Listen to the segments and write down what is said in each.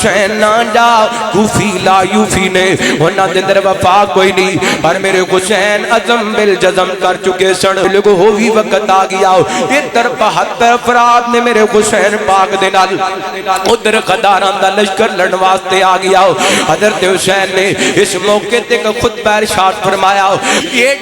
حسین نہ جا کوفی لا یوفی نے انہاں دے اندر وفا کوئی نہیں پر میرے حسین عزم بالجزم کر چکے سن لوگ ہوئی وقت آ گیا ادھر 72 افراد نے میرے حسین پاک دے نال ادھر غداراں دا لشکر لڑن واسطے آ گیا حضرت حسین نے اس موقع تے خطبہ ارشاد فرمایا یہ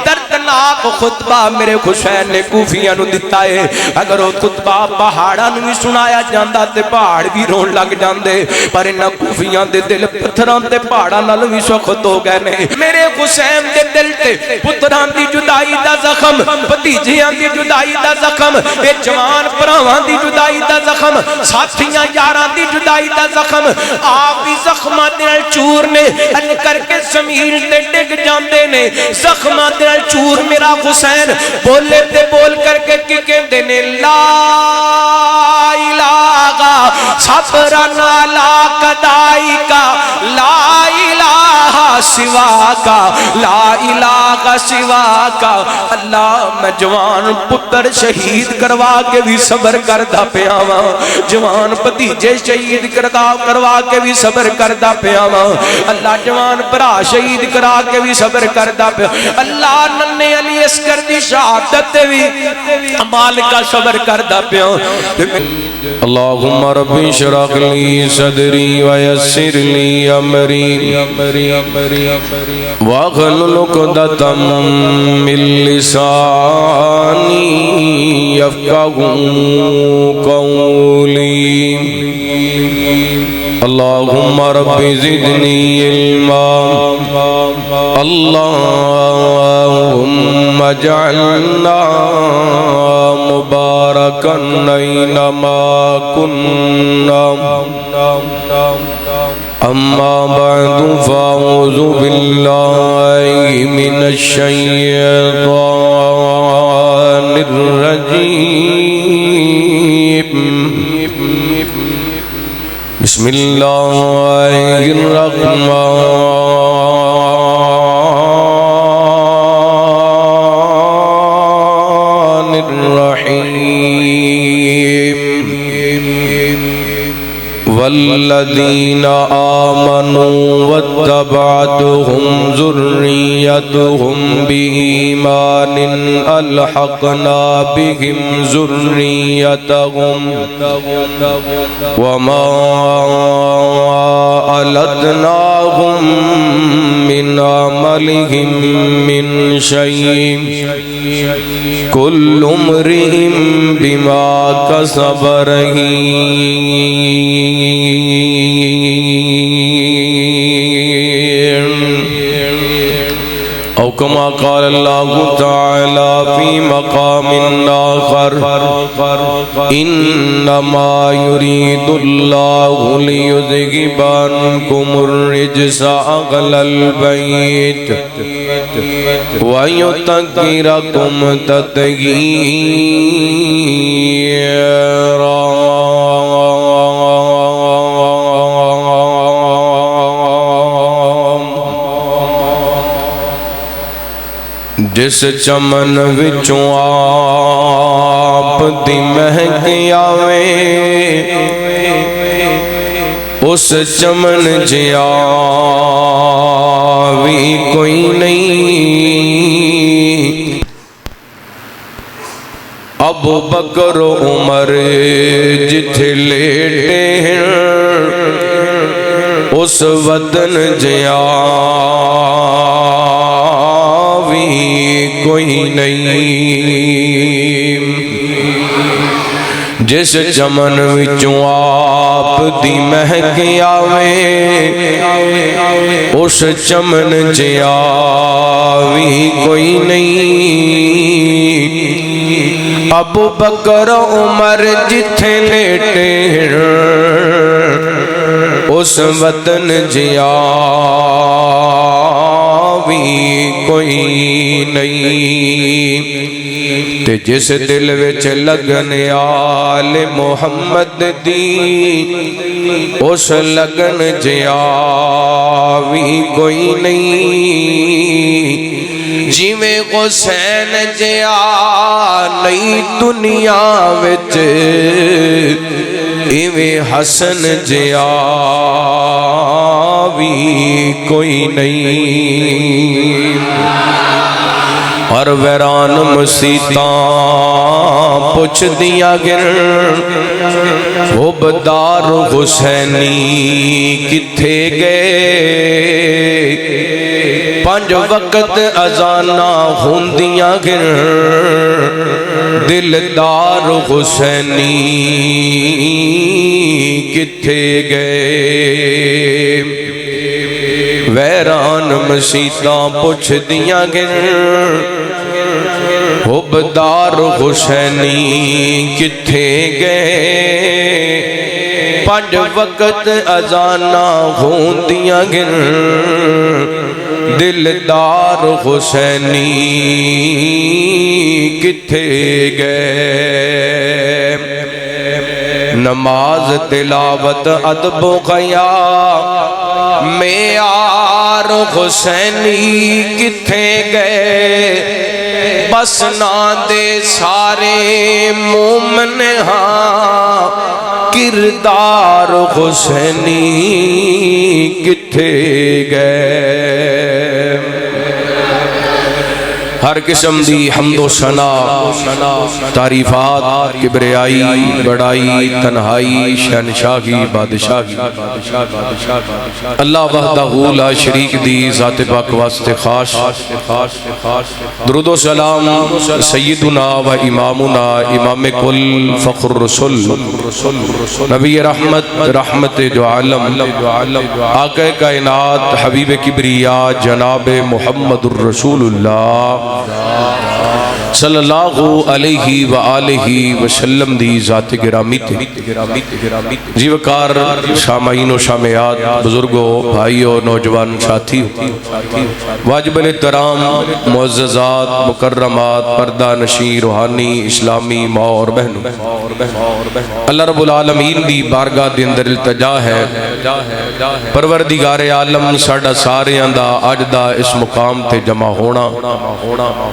دردناک خطبہ میرے حسین نے کوفیاں نو دتا ہے اگر وہ خطبہ پہاڑاں نو بھی سنایا جاندا تے پہاڑ بھی رون لگ جاندے پر انہاں کوفیاں دے دل پتھراں تے پہاڑاں نال بھی سخت ہو گئے نے میرے حسین دے دل تے پتراں دی جدائی دا زخم بھتیجیاں دی جدائی دا زخم اے جوان بھراواں دی جدائی دا زخم ساتھیاں یاراں دی جدائی دا زخم آپ بھی زخماں دے نال چور نے ان کر کے زمین تے ڈگ جاندے نے زخماں دے نال چور میرا حسین بولے تے بول کر کے کی کہندے نے لا الہ صبرنا لا قدائی کا لا الہ سوا کا لا الہ سوا کا اللہ میں جوان پتر شہید کروا کے بھی صبر کردہ پیاواں جوان بھتیجے شہید کروا کے بھی صبر کردہ پیاواں اللہ جوان برا شہید کرا کے بھی صبر کردہ پیاواں اللہ ننے علی اسکر دی شہادت بھی مال کا صبر کردہ پیاواں اللہم ربی اشرح لی صدری ویسر لی امری واحلل عقدۃ من لسانی یفقهوا قولی اللہم ربی زدنی علما اللہم اجعلنا مبارکا اینما کننا اما بعد فاعوذ باللہ من الشیطان الرجیم بسم اللہ الرحمن الرحیم والذین آمنوا واتبعتهم ذریتهم بإیمان الحقنا بهم ذریتهم وما ألتناهم من عملهم من شيء كل امرئ بما كسب رهين أو كما قال الله تعالى في مقام آخر إنما يريد الله ليذهب عنكم الرجس أهل البيت ويطهركم تطهيرا جس چمن وچوں آپ دی مہک آوے اس چمن جیا بھی کوئی نہیں ابو بکر و عمر جتھے لیٹے ہیں اس وطن جیا کوئی نہیں جس چمن وچوں آپ دی مہک آوے اس چمن جیا بھی کوئی نہیں ابو بکر عمر جتھے لیٹے اس وطن جیا بھی کوئی نہیں تے جس دل وچ لگن آل محمد دی اس لگن جیا بھی کوئی نہیں جویں حسین جیا نئی دنیا وچ ایویں حسن جیا بھی کوئی نہیں اور ویران مسیتاں پوچھ دیا گر حبدار حسینی کتھے گئے پانچ وقت اذاناں ہوندیاں گر دلدار حسینی کتھے گئے ویران مسیتاں پوچھ دیا گر حبدار حسینی کتھے گئے پانچ وقت اذاناں ہوندیاں گر دلدار حسینی کتھے گئے نماز تلاوت ادب و قیا معیار حسینی کتھے گئے بس نا دے سارے مومن ہاں کردار حسینی کتھے گئے ہر قسم دی حمد و ثنا تعریفات کبریائی بڑائی تنہائی شہنشاہی بادشاہی اللہ وحدہ لا شریک دی ذات پاک واسطے خاص درود و سلام سیدنا و امامنا امام کل فخر رسول نبی رحمت جو عالم آقا کائنات حبیب کبریا جناب محمد الرسول اللہ صلی اللہ علیہ وآلہ وسلم دی ذات گرامی تے جی وقار شامعین و شامعات بزرگوں بھائیوں نوجوان ساتھی واجب الاحترام معززات مکرمات پردہ نشین روحانی اسلامی ماں اور بہنوں اللہ رب العالمین دی بارگاہ دے اندر التجا ہے پروردگار عالم ساڈا ساریاں دا اج دا اس مقام تے جمع ہونا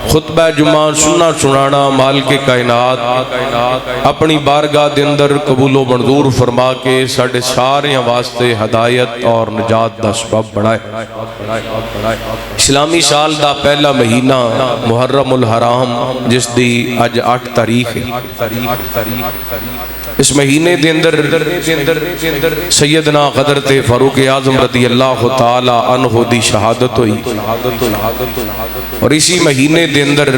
خطبہ جمعہ سننا سنانا مالک کائنات اپنی بارگاہ دے اندر قبول و منظور فرما کے ساڑھے سارے واسطے ہدایت اور نجات دا سبب بڑھائے اسلامی سال دا پہلا مہینہ محرم الحرام جس دی اج 8 تاریخ ہے اس مہینے دے اندر سیدنا حضرت فاروق اعظم رضی اللہ تعالی عنہ دی شہادت ہوئی اور اسی مہینے دے اندر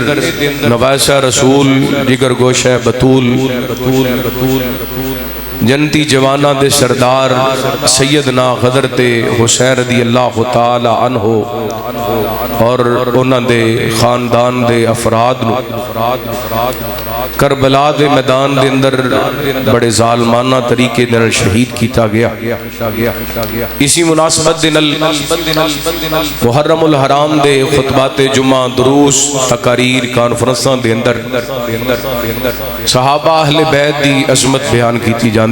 نوائسہ رسول جگر گوشہ بطول جنتی جوانہ دے سردار سیدنا حضرت حسین رضی اللہ تعالی عنہ اور انہاں دے خاندان دے افراد کربلا دے میدان دے اندر بڑے ظالمانہ طریقے دے شہید کیتا گیا اسی مناسبت دے نل محرم الحرام دے خطبات جمعہ دروس تقاریر کانفرنساں دے اندر صحابہ اہل بیت دی عظمت بیان کیتی جاندی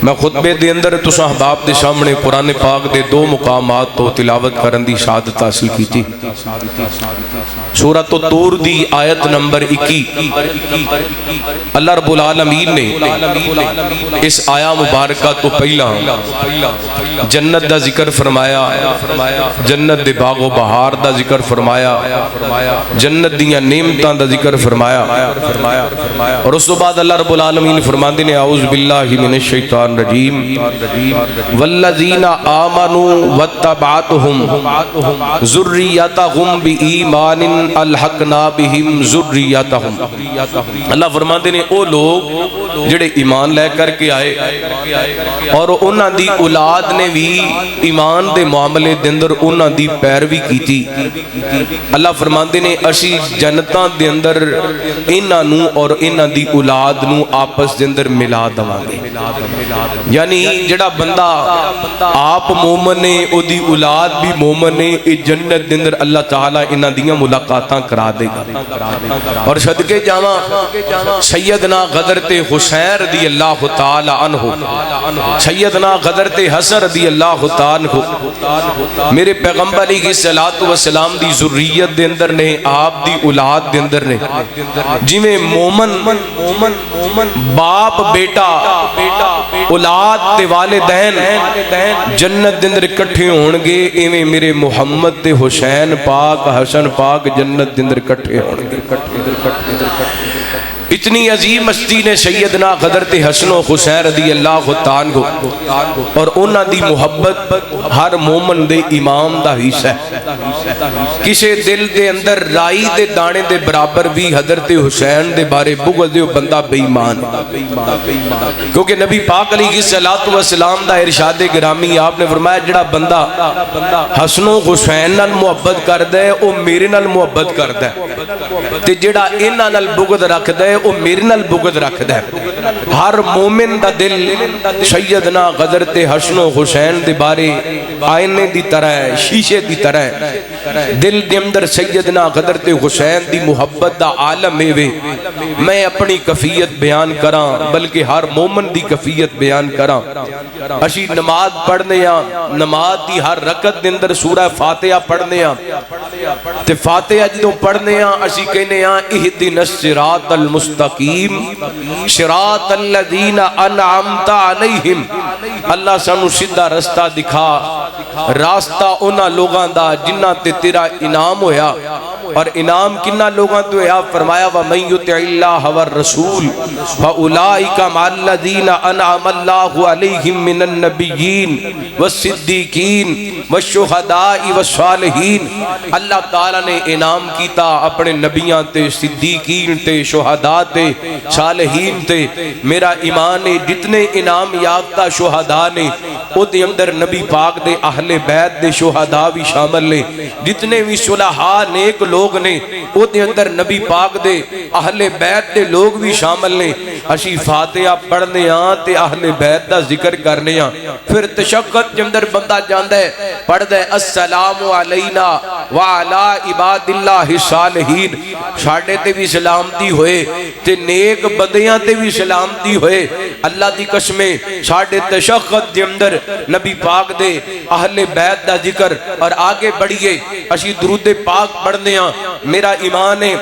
میں خطبے دے اندر تو صحباب دے سامنے قرآن پاک دے 2 مقامات تو تلاوت کرن دی شہادت حاصل کی تھی سورۃ الطور دی آیت نمبر 21 اللہ رب العالمین نے اس آیا مبارکہ تو پہلا جنت دا ذکر فرمایا جنت دے باغ و بہار دا ذکر فرمایا جنت دیاں نعمتاں دا ذکر فرمایا اور اس تو بعد اللہ رب العالمین فرماندے نے اعوذ باللہ من الشیطان الرجیم والذین آمنوا واتبعتهم ذریتهم بایمان الحقنا بهم ذریتهم اللہ فرماندے نے او لوگ جڑے ایمان لے کر کے آئے اور انہاں دی اولاد نے بھی ایمان دے معاملے دے اندر انہاں دی پیروی کیتی اللہ فرماندے نے اسی جنتاں دے اندر انہاں نو اور انہاں دی اولاد نو آپس دے اندر ملا دواں گے. یعنی جڑا بندہ آپ مومن نے او دی اولاد بھی مومن نے اے جنت دے اندر اللہ تعالیٰ انہاں دیاں ملاقاتاں کرا دے گا. اور صدقے جاواں سیدنا حضرت حسین رضی اللہ تعالی عنہ سیدنا حضرت حسن رضی اللہ تعالی عنہ میرے پیغمبر علیہ الصلوۃ والسلام دی ذریت دے اندر نے آپ دی اولاد دے اندر نے جویں مومن باپ بیٹا اولاد تے والدین جنت دے اندر اکٹھے ہون گے ایویں میرے محمد تے حسین پاک حسن پاک جنت دے اندر اکٹھے ہون گے. اتنی عظیم ہستی نے سیدنا حضرت حسن و حسین رضی اللہ تعالیٰ اور انہاں دی محبت ہر مومن دے امام دا حصہ ہے. کسے دل دے اندر رائی دے دانے دے برابر بھی حضرت حسین دے بارے بغض دے بندہ بے ایمان ہے. کیونکہ نبی پاک علیہ الصلوۃ والسلام دا ارشاد گرامی آپ نے فرمایا جڑا بندہ حسن و حسین نال محبت کردا ہے او میرے نال محبت کردا ہے تے جڑا انہاں نال بغض رکھدا ہے او میرے نال بغض رکھدا ہے. ہر مومن دا دل سیدنا حضرت حسن و حسین دے بارے آئینے دی طرح ہے, شیشے دی طرح ہے. دل دے اندر سیدنا حضرت حسین دی محبت دا عالم ہے. میں اپنی کفیت بیان کراں بلکہ ہر مومن دی کفیت بیان کراں. اسی نماز پڑھنے ہاں, نماز دی ہر رکعت دے اندر سورہ فاتحہ پڑھنے ہاں تے فاتحہ جدوں پڑھنے ہاں اسی کہنے ہاں اہدنا الصراط المستقیم صراط الذین انعمت علیہم. اللہ سانو سیدھا رستہ دکھا, راستہ انہاں لوگاں دا جنہاں تے تیرا انعام ہویا. اور انعام کنہ لوگاں تو ہویا فرمایا وَمَن يُطِعِ اللَّهَ وَالرَّسُولَ فَأُولَئِكَ مَعَ الَّذِينَ أَنْعَمَ اللَّهُ عَلَيْهِم مِّنَ النَّبِيِّينَ وَالصِّدِّيقِينَ وَالشُّهَدَاءِ وَالصَّالِحِينَ. اللہ تعالیٰ نے انعام کیتا اپنے نبیاں تے, صدیقین تے, شہداء تے, صالحین تے. میرا ایمان ہے جتنے انعام یافتہ شہداء نے او دے اندر نبی پاک دے اہل بیت دے شہداء بھی شامل نے. جتنے بھی صلحاء نیک لوگ نے او دے اندر نبی پاک دے اہل بیت دے لوگ بھی شامل نے. اسی فاتحہ پڑھنے ہاں تے اہل بیت دا ذکر کرنے ہاں. پھر تشہد کے اندر بندہ جاندا ہے پڑھدا ہے السلام علینا وعلی عباد اللہ الصالحین. ساڈے تے بھی سلامتی ہوئے تے نیک بندیاں تے بھی سلامتی ہوئے. اللہ دی قسمیں ساڈے تشہد دے اندر نبی پاک دے اہل بیت دا ذکر. اور آگے بڑھیے اسی درود پاک پڑھنے ہاں. میرا ایمان ہے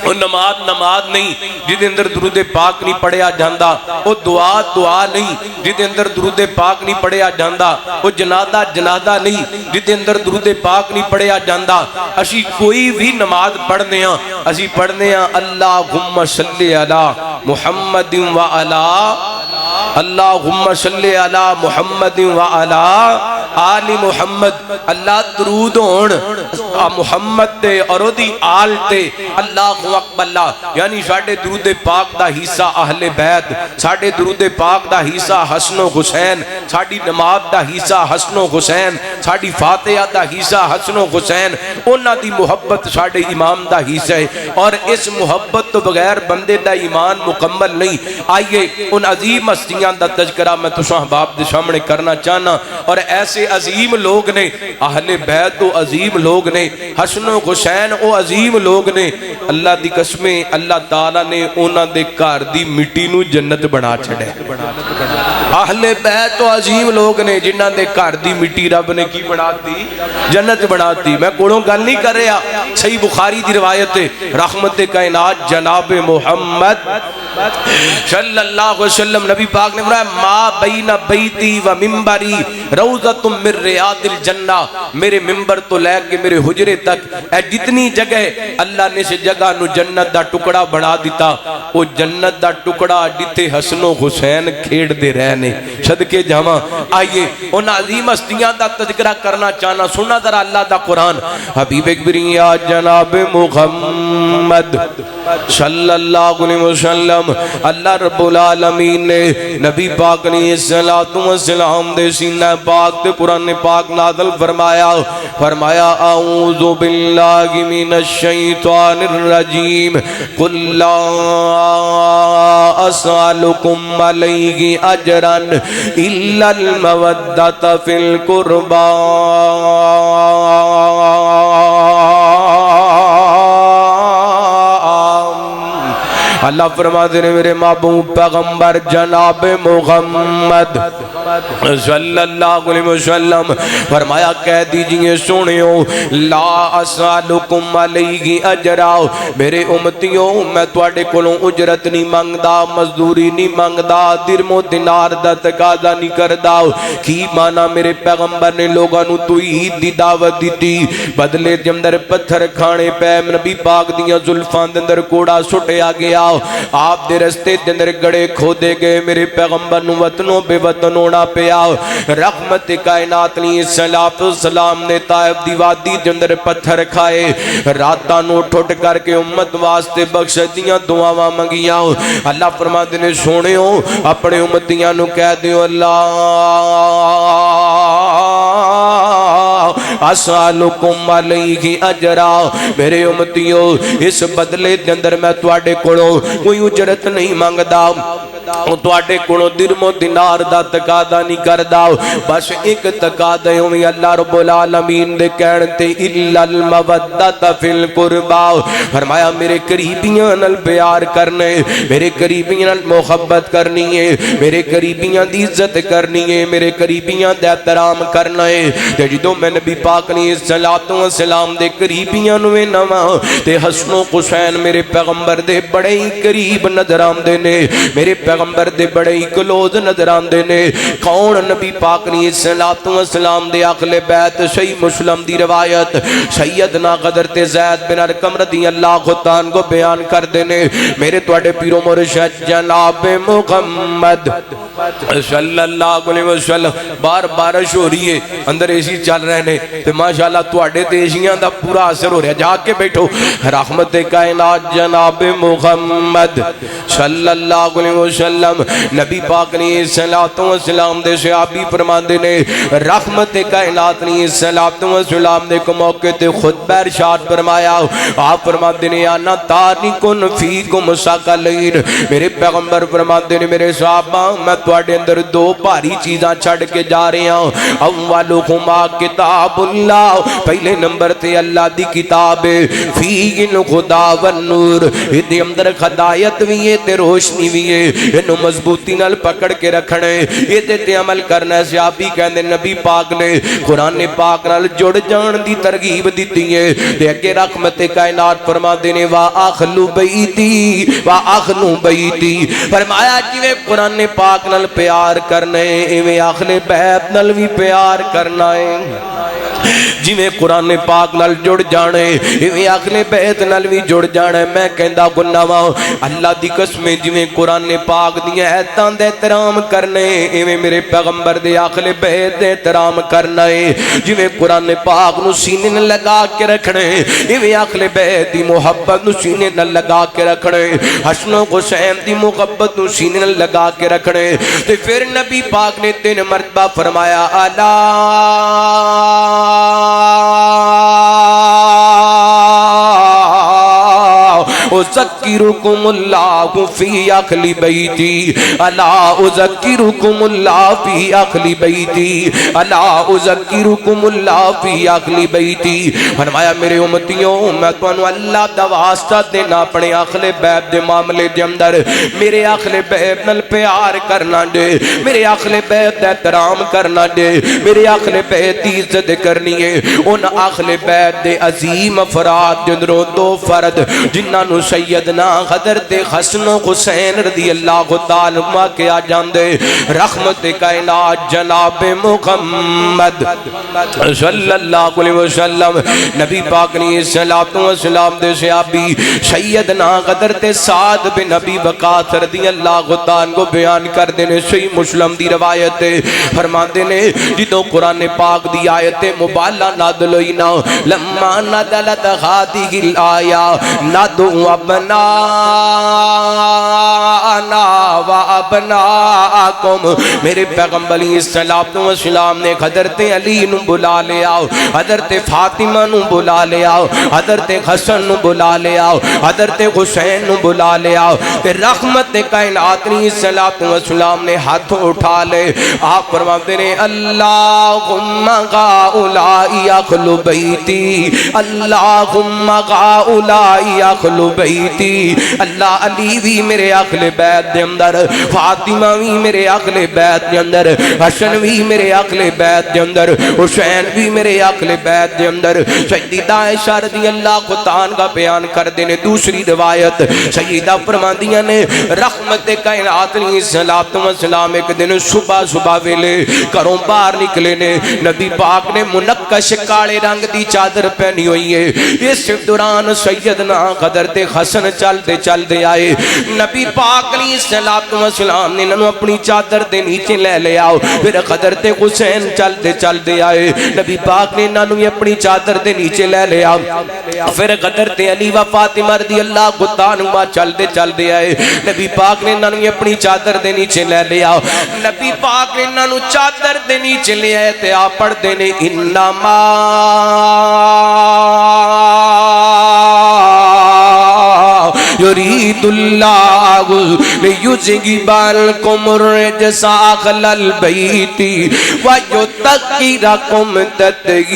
وہ نماز نہیں جدے اندر درود پاک نہیں پڑھیا جاندا, وہ دعا نہیں جدے اندر درود پاک نہیں پڑھیا جاندا, وہ جنازہ نہیں جدے اندر درود پاک نہیں پڑھیا جاندا. اسی کوئی بھی نماز پڑھنے ہاں اسی پڑھنے ہاں اللہم صلی علی محمد وعلی اللہم صلی علی محمد وعلی آل محمد. اللہ درود ہون محمد تے اور دی آل تے. اللہ اکبر اللہ یعنی ساڈے درود پاک دا حصہ اہل بیت, ساڈے درود پاک دا حصہ حسن و حسین, ساڈی نماز دا حصہ حسن و حسین, ساڈی فاتحہ دا حصہ حسن و حسین. انہاں دی محبت ساڈے امام دا حصہ ہے. اور اس محبت تو بغیر بندے دا ایمان مکمل نہیں. آئیے ان عظیم ہستیاں دا تذکرہ میں تساں احباب دے سامنے کرنا چاہنا. اور ایسے عظیم لوگ نے, اہل بیت تو عظیم لوگ نے, حسن و حسین او عظیم لوگ نے. اللہ دی قسمیں اللہ تعالیٰ نے انہاں دے گھر دی مٹی نو جنت بنا چھڑے. اہل بیت تو عظیم لوگ نے جنہاں دے گھر دی مٹی رب نے کی بنا دی, جنت بنا دی. میں کوڑوں گل نہیں کر رہا, صحیح بخاری دی روایت ہے رحمت کائنات جناب محمد صلی اللہ علیہ وسلم نبی پاک نے فرمایا ما بین بیتی و منبری روضۃ من ریاض الجنہ. میرے منبر تو لے کے میرے حجرے تک اے جتنی جگہ اللہ نے سے جگہ نو جنت دا ٹکڑا بنا دیتا. وہ جنت دا ٹکڑا جتے حسن و حسین کھیڑ دے رہنے. صدقے جاواں آئیے ان عظیم ہستیاں دا تذکرہ کرنا چاہنا. سننا ذرا اللہ دا قرآن. حبیب اکبری یا جناب محمد صلی اللہ علیہ وسلم وسلم اللہ رب العالمین نے نبی پاک علیہ السلام دے سینہ پاک تے قرآن پاک نازل فرمایا اعوذ باللہ من الشیطان الرجیم قل لا اسألکم علیہ اجرا الا المودۃ فی القربى اللہ فرماتے ہیں میرے محبوب پیغمبر جناب محمد صلی اللہ علیہ وسلم فرمایا کہہ دیجئے سنیو لا اسالکم علیہ اجرا میرے امتیوں میں تواڈے کولوں اجرت نہیں منگدا مزدوری نہیں منگدا درم و دینار دا تقاضا نہیں کردا کی مانا میرے پیغمبر نے لوگاں نوں توحید دی دعوت دتی بدلے دے اندر پتھر کھانے پے نبی پاک دیاں زلفاں دے اندر کوڑا سٹیا گیا آپ دے رستے دے اندر گڑے کھودے گئے میرے پیغمبر نوں وطنوں بے وطن ہونا پیا رحمت کائنات علیہ السلام نے طائف دی وادی دے اندر پتھر کھائے راتاں نوں ٹھٹ کر کے امت واسطے بخش دیاں دعاواں منگیاں اللہ فرماتے نے سونیو اپنے امتیاں نوں کہہ دیو اللہ اسالکم علیہ اجرا میرے امتیوں اس بدلے دے اندر میں تواڈے کولوں کوئی اجرت نہیں مانگدا تواڈے کولوں درم و دینار دا تقاضا نہیں کردا بس ایک تقاضا ہوئی اللہ رب العالمین دے کہن تے الا المودۃ فی القربى فرمایا میرے قریبیاں نال پیار کرنے میرے قریبیاں نال محبت کرنی ہے میرے قریبیاں دی عزت کرنی ہے میرے قریبیاں دا احترام کرنا ہے تے جدوں میں نبی پاک علیہ السلام دے قریبیاں نوں نواں تے حسن و حسین میرے پیغمبر دے بڑے ہی قریب نظر آندے نے میرے پیغمبر دے بڑے ہی کلوز نظر آندے نے کون نبی پاک علیہ السلام دے اہل بیت صحیح مسلم دی روایت سیدنا غدر تے زید بن ارقم رضی اللہ عنہ کو بیان کر دینے میرے تواڈے پیرو مرشد جناب محمد صلی اللہ علیہ وسلم بار بارش ہو رہی ہے اندر ایسی چل رہے نے تے ماشاءاللہ تواڈے تے ایشیاں دا پورا اثر ہو رہا ہے جا کے بیٹھو رحمت کائنات جناب محمد صلی اللہ علیہ وسلم نبی پاک علیہ السلام دے صحابی فرماندے نے رحمت کائنات علیہ السلام نے کو موقع تے خطبہ ارشاد فرمایا آپ فرماندے نے انا تارکن فیکم ثقلین میرے پیغمبر فرماندے نے میرے صحابہ میں تواڈے اندر دو بھاری چیزاں چھڈ کے جا رہا ہوں اولہما کتاب اللہ پہلے نمبر تے اللہ دی کتاب فیہ الہدی والنور دے اندر ہدایت وی ہے تے روشنی وی ہے اینو مضبوطی نال پکڑ کے رکھنا ہے اے تے عمل کرنا ہے صحابی کہندے نبی پاک نے قرآن پاک نال جڑ جان دی ترغیب دتی ہے تے اگے رحمت کائنات فرماندے نے وا اخلو بیتی وا اخلو بیتی فرمایا جویں قرآن پاک نال پیار کرنا ہے ایویں اہل بیت نال وی پیار کرنا ہے جویں قرآن پاک نال جڑ جانے ایویں اہل بیت نال وی جڑ جانا میں کہندا گناواں اللہ دی قسم جویں قرآن پاک دیاں ایتاں دے احترام کرنے ایویں میرے پیغمبر دے اہل بیت دے احترام کرنا ہے جویں قرآن پاک نو سینے نال لگا کے رکھنے ایویں اہل بیت دی محبت نو سینے نال لگا کے رکھنے حسن و حسین دی محبت نو سینے نال لگا کے رکھنے تے پھر نبی پاک نے 3 مرتبہ فرمایا الا اذکرکم اللہ فی اہل بیتی الا اذکرکم اللہ فی اہل بیتی الا اذکرکم اللہ فی اہل بیتی فرمایا میرے امتیوں میں تانوں اللہ دا واسطہ دینا اپنے اہل بیت دے معاملے دے اندر میرے اہل بیت نال پیار کرنا دے میرے اہل بیت دا احترام کرنا دے میرے اہل بیت دی عزت کرنی ہے ان اہل بیت دے عظیم افراد دے اندروں 2 فرد جنہاں نو سیدنا حضرت حسن و حسین رضی اللہ تعالی عنہ کے آ جاندے رحمت کائنات جناب محمد صلی اللہ علیہ وسلم نبی پاک علیہ السلام دے صحابی سیدنا حضرت سعد بن ابی وقاص رضی اللہ تعالی عنہ بیان کر دینے صحیح مسلم دی روایت فرماندے نے جدوں قرآن پاک دی آیت مبالہ نازل ہوئی نا لما نزلت هذه الآیہ ندعو ابناءنا و ابناءکم. میرے پیغمبر علیہ السلام نے حضرت علی نو بلا لیا، حضرت فاطمہ نو بلا لیا، حضرت حسن نو بلا لیا، حضرت حسین نو بلا لیا. رحمت کائنات علیہ السلام نے ہاتھ اٹھا لے. آپ فرماتے ہیں اللہم غاؤلائی اہل بیتی، اللہم غاؤلائی اہل بیتی. اللہ علی بھی میرے اہل بیت دے اندر، فاطمہ بھی میرے اہل بیت دے اندر، حسن بھی میرے اہل بیت دے اندر، حسین بھی میرے اہل بیت دے اندر. سیدہ عائشہ رضی اللہ عنہا کا بیان کر دینے دوسری روایت سیدہ فرماندیاں نے رحمت کائنات علیہ السلام ایک دن صبح ویلے گھروں باہر نکلے نے. نبی پاک نے منقش کالے رنگ دی چادر پہنی ہوئی ہے. اس دوران سیدنا حضرت حسن چلتے آئے. نبی پاک علیہ السلام نے انہوں اپنی چادر دے نیچے لے لیا. پھر حضرت حسین چلتے آئے. نبی پاک نے انہوں اپنی چادر دے نیچے لے لیا. پھر حضرت علی و فاطمہ رضی اللہ عنہما چلتے آئے. نبی پاک نے انہوں اپنی چادر دے نیچے لے لیا. نبی پاک نے انہوں چادر دے نیچے لے آئے تے آپ پڑھ دینے انما یرید اللہ لیذہب عنکم الرجس اہل البیت ویطہرکم تطہیرا.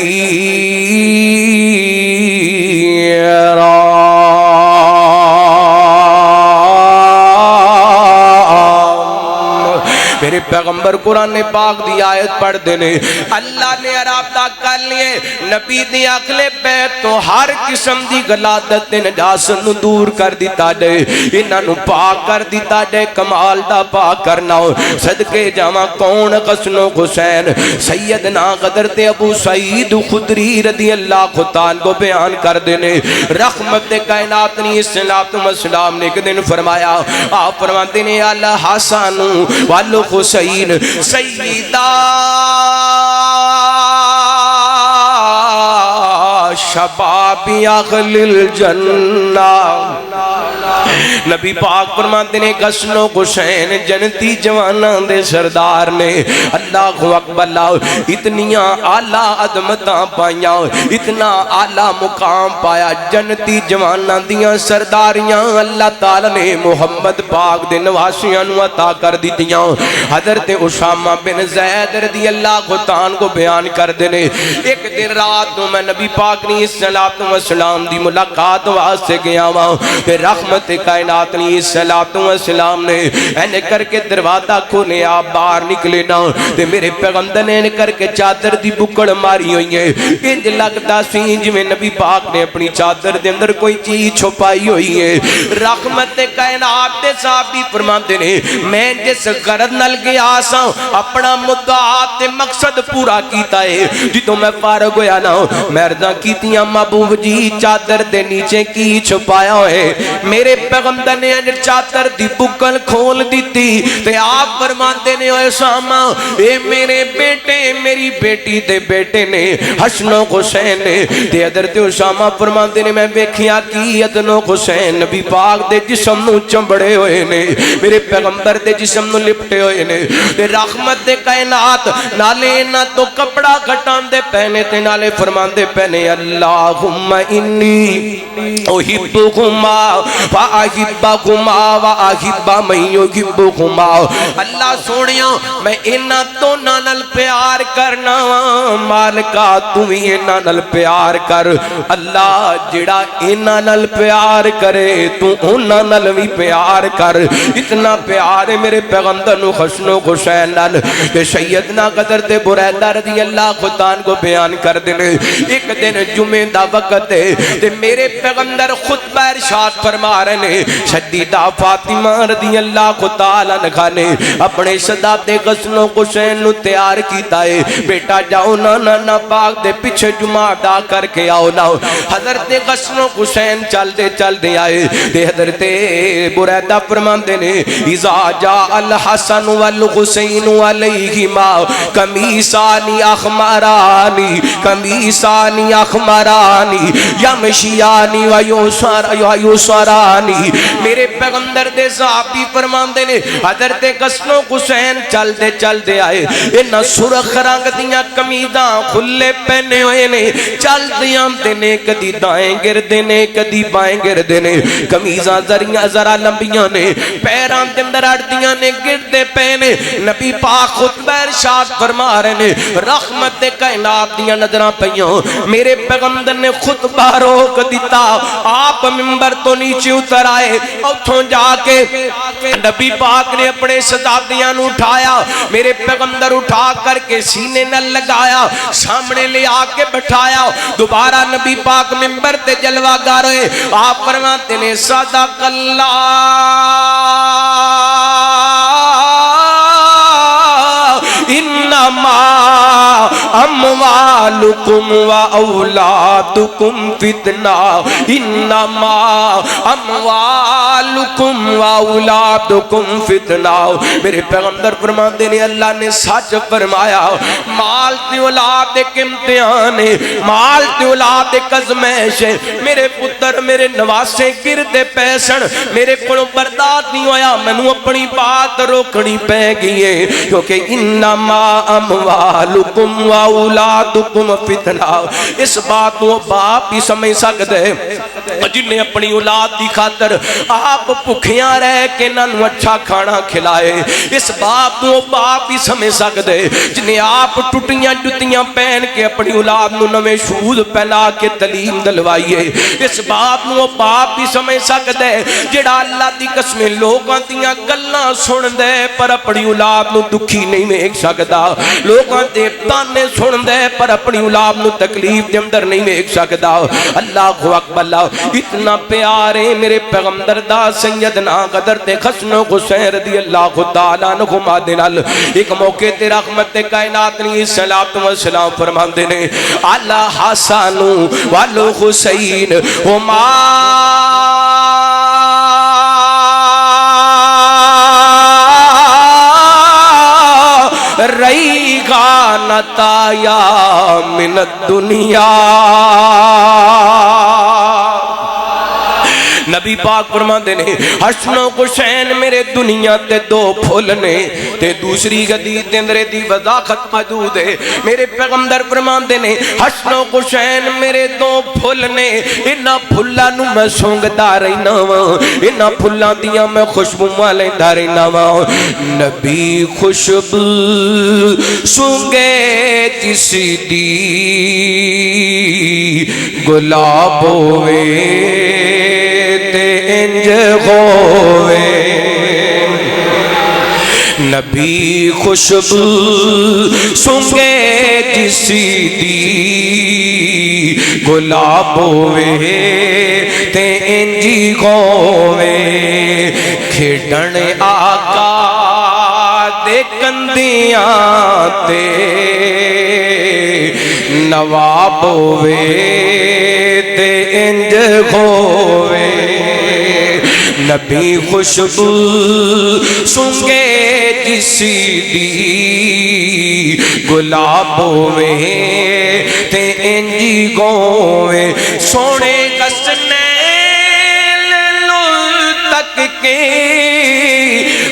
میرے پیغمبر قرآن پاک دی آیت پڑھ دینے اللہ نے ارادہ کر لیے نبی دی اہل بیت تو ہر قسم دی غلادت نجاست نو دور کر دیتا دے، انہاں نو پاک کر دیتا دے. کمال دا پاک کرنا ہو صدقے جاواں کون حسن و حسین. سیدنا حضرت ابو سعید خدری رضی اللہ عنہ کو بیان کر دینے رحمت کائنات علیہ السلام نے ایک دن فرمایا. آپ فرماتے ہیں الحسن والحسین سیدہ شباب اہل الجنہ. نبی پاک فرماتے ہیں حسن و حسین جنتی جواناں دے سردار نے. اللہ اکبر. اتنیاں اعلیٰ عظمتاں پائیاں، اتنا اعلیٰ مقام پایا. جنتی جواناں دیاں سرداریاں اللہ تعالی نے محمد پاک دے نواسیاں نو عطا کر دیتیاں. حضرت اسامہ بن زید رضی اللہ عنہ کو بیان کر دینے ایک دن رات میں نبی پاک نے السلام دی ملاقات واسطے گیا ہوں. پھر رحمت کائنات علیہ السلام نے اینے کر کے دروازہ کھولے آپ باہر نکلے نا. میرے پیغمبر نے اینے کر کے چادر دی بکڑ ماری ہوئی ہے. انج لگتا سی جویں نبی پاک نے اپنی چادر دے اندر کوئی چیز چھپائی ہوئی ہے. رحمت کائنات دے صحابی فرماتے نے میں جس غرض نال گیا سا اپنا مدعا تے مقصد پورا کیتا ہے. جدوں میں فارغ ہویا نا مرداں کیتیاں محبوب جی چادر دے نیچے کی چھپایا ہوئے. میرے پیغمبر نے چادر دی بکل کھول دیتی تے آپ فرماتے نے اے اسامہ اے میرے بیٹے میری بیٹی دے بیٹے نے حسن و حسین نے. تے حضرت اسامہ فرماتے نے میں ویکھیا کی حسن و حسین نبی پاک دے جسم نو چمبڑے ہوئے نے، میرے پیغمبر دے جسم نو لپٹے ہوئے نے. تے رحمت دے کائنات نالے نہ تو کپڑا گھٹان دے پہنے تے نالے فرمان دے پہنے اللہم انی احبکما فاحبکما واحب من یحبکما. اللہ سونیاں میں انہاں تو نال پیار کرنا مالکا تو بھی انہاں نال پیار کر. اللہ جڑا انہاں نال پیار کرے تو انہاں نال بھی پیار کر. اتنا پیار ہے میرے پیغمبر نو حسن و حسین نال کہ سیدنا حضرت بریدہ رضی اللہ عنہ کو بیان کر دینے ایک دن جمعہ دا وقت ہے تے میرے پیغمبر خطبہ ارشاد فرما رہے ہیں شدیدہ فاطمہ رضی اللہ تعالی عنہا نے اپنے شہزادے حسن و حسین نو تیار کیتا ہے بیٹا جاؤ نانا پاک دے پیچھے جمعہ ادا کر کے آؤ نا حضرت حسن و حسین چل دے آئے تے حضرت بریدہ فرماندے نے اذا جاء الحسن والحسین علیہما قمیصان احمران یمشیان ویسران میرے پیغمبر دے صحابی فرماندے نے حضرت حسن و حسین چل دے آئے انہاں سرخ رنگ دیاں قمیضاں کھلے پہنے ہوئے نے چل دیاں نے کدی دائیں گردے نے کدی بائیں گردے نے قمیضاں ذرا لمبیاں نے پیران دے اندر اڑدیاں نے گردے پہنے نبی پاک خطبہ ارشاد فرما رہے نے رحمت کائنات دیاں نظراں پیاں میرے پیغمبر نے خطبہ روک دیتا آپ منبر تو نیچے اتر آئے اتھوں جا کے نبی پاک نے اپنے شہزادیاں نو اٹھایا میرے پیغمبر اٹھا کر کے سینے نہ لگایا سامنے لے آ کے بٹھایا دوبارہ نبی پاک منبر تے جلوہ گار ہوئے آپ فرماتے نے صدق اللہ انما اموالکم و اولادکم فتنہ انما اموالکم و اولادکم فتنہ میرے پیغمبر فرماتے نے اللہ نے سچ فرمایا مال تے اولاد ایک امتحان ہے مال تے اولاد ایک ازمائش ہے میرے پتر میرے نواسے گردے پیسن میرے کو برداشت نہیں ہویا مینوں اپنی بات روکنی پے گئی ہے کیونکہ انما اموالکم و اولادکم فتنہ اس بات کو باپ ہی سمجھ سکتے جن نے اپنی اولاد دی خاطر آپ بھکھیاں رہ کے نانو اچھا کھانا کھلائے اس باپ کو باپ ہی سمجھ سکتے جنہیں آپ ٹوٹیاں جتیاں پہن کے اپنی اولاد نو نویں شوز پہنا کے تعلیم دلوائیے اس باپ کو باپ ہی سمجھ سکتے جڑا اللہ دی قسمیں لوگاں دیاں گلاں سن دے پر اپنی اولاد نو دکھی نہیں ویکھ سکدا لوگاں دے تانے سن دے پر اپنی اولاد نو تکلیف دے اندر نہیں ویکھ سکدا اللہ اکبر اتنا پیارے میرے پیغمبر دا سیدنا حضرت حسن و حسین رضی اللہ تعالی عنہما دے نال ایک موقع تے رحمت کائنات نے صلوات و سلام فرماندے نے اعلی حسن والحسین ہما ریحانتا یا من الدنیا نبی پاک فرماندے نے حسن و حسین میرے دنیا تے دو پھول نے تے دوسری حدیث دے اندر دی وضاحت موجود ہے میرے پیغمبر فرماندے نے حسن و حسین میرے دو پھول نے انہاں پھلاں نو میں سونگدا رہنا وا انہاں پھلاں دیاں میں خوشبو لیندا رہنا وا نبی خوشبو سونگے جس دی گلاب ہوئے انج ہوئے نبی خوشبو سونگے جس دی گلاب ہوئے تے انجی ہوئے کھڑن آقا دے کندیاں تے نواب ہوئے تے انج ہوئے نبی خوشبو سونگے جس دی گلاب ہوئے تے انجی گوئے سونے کسنے لل تک کے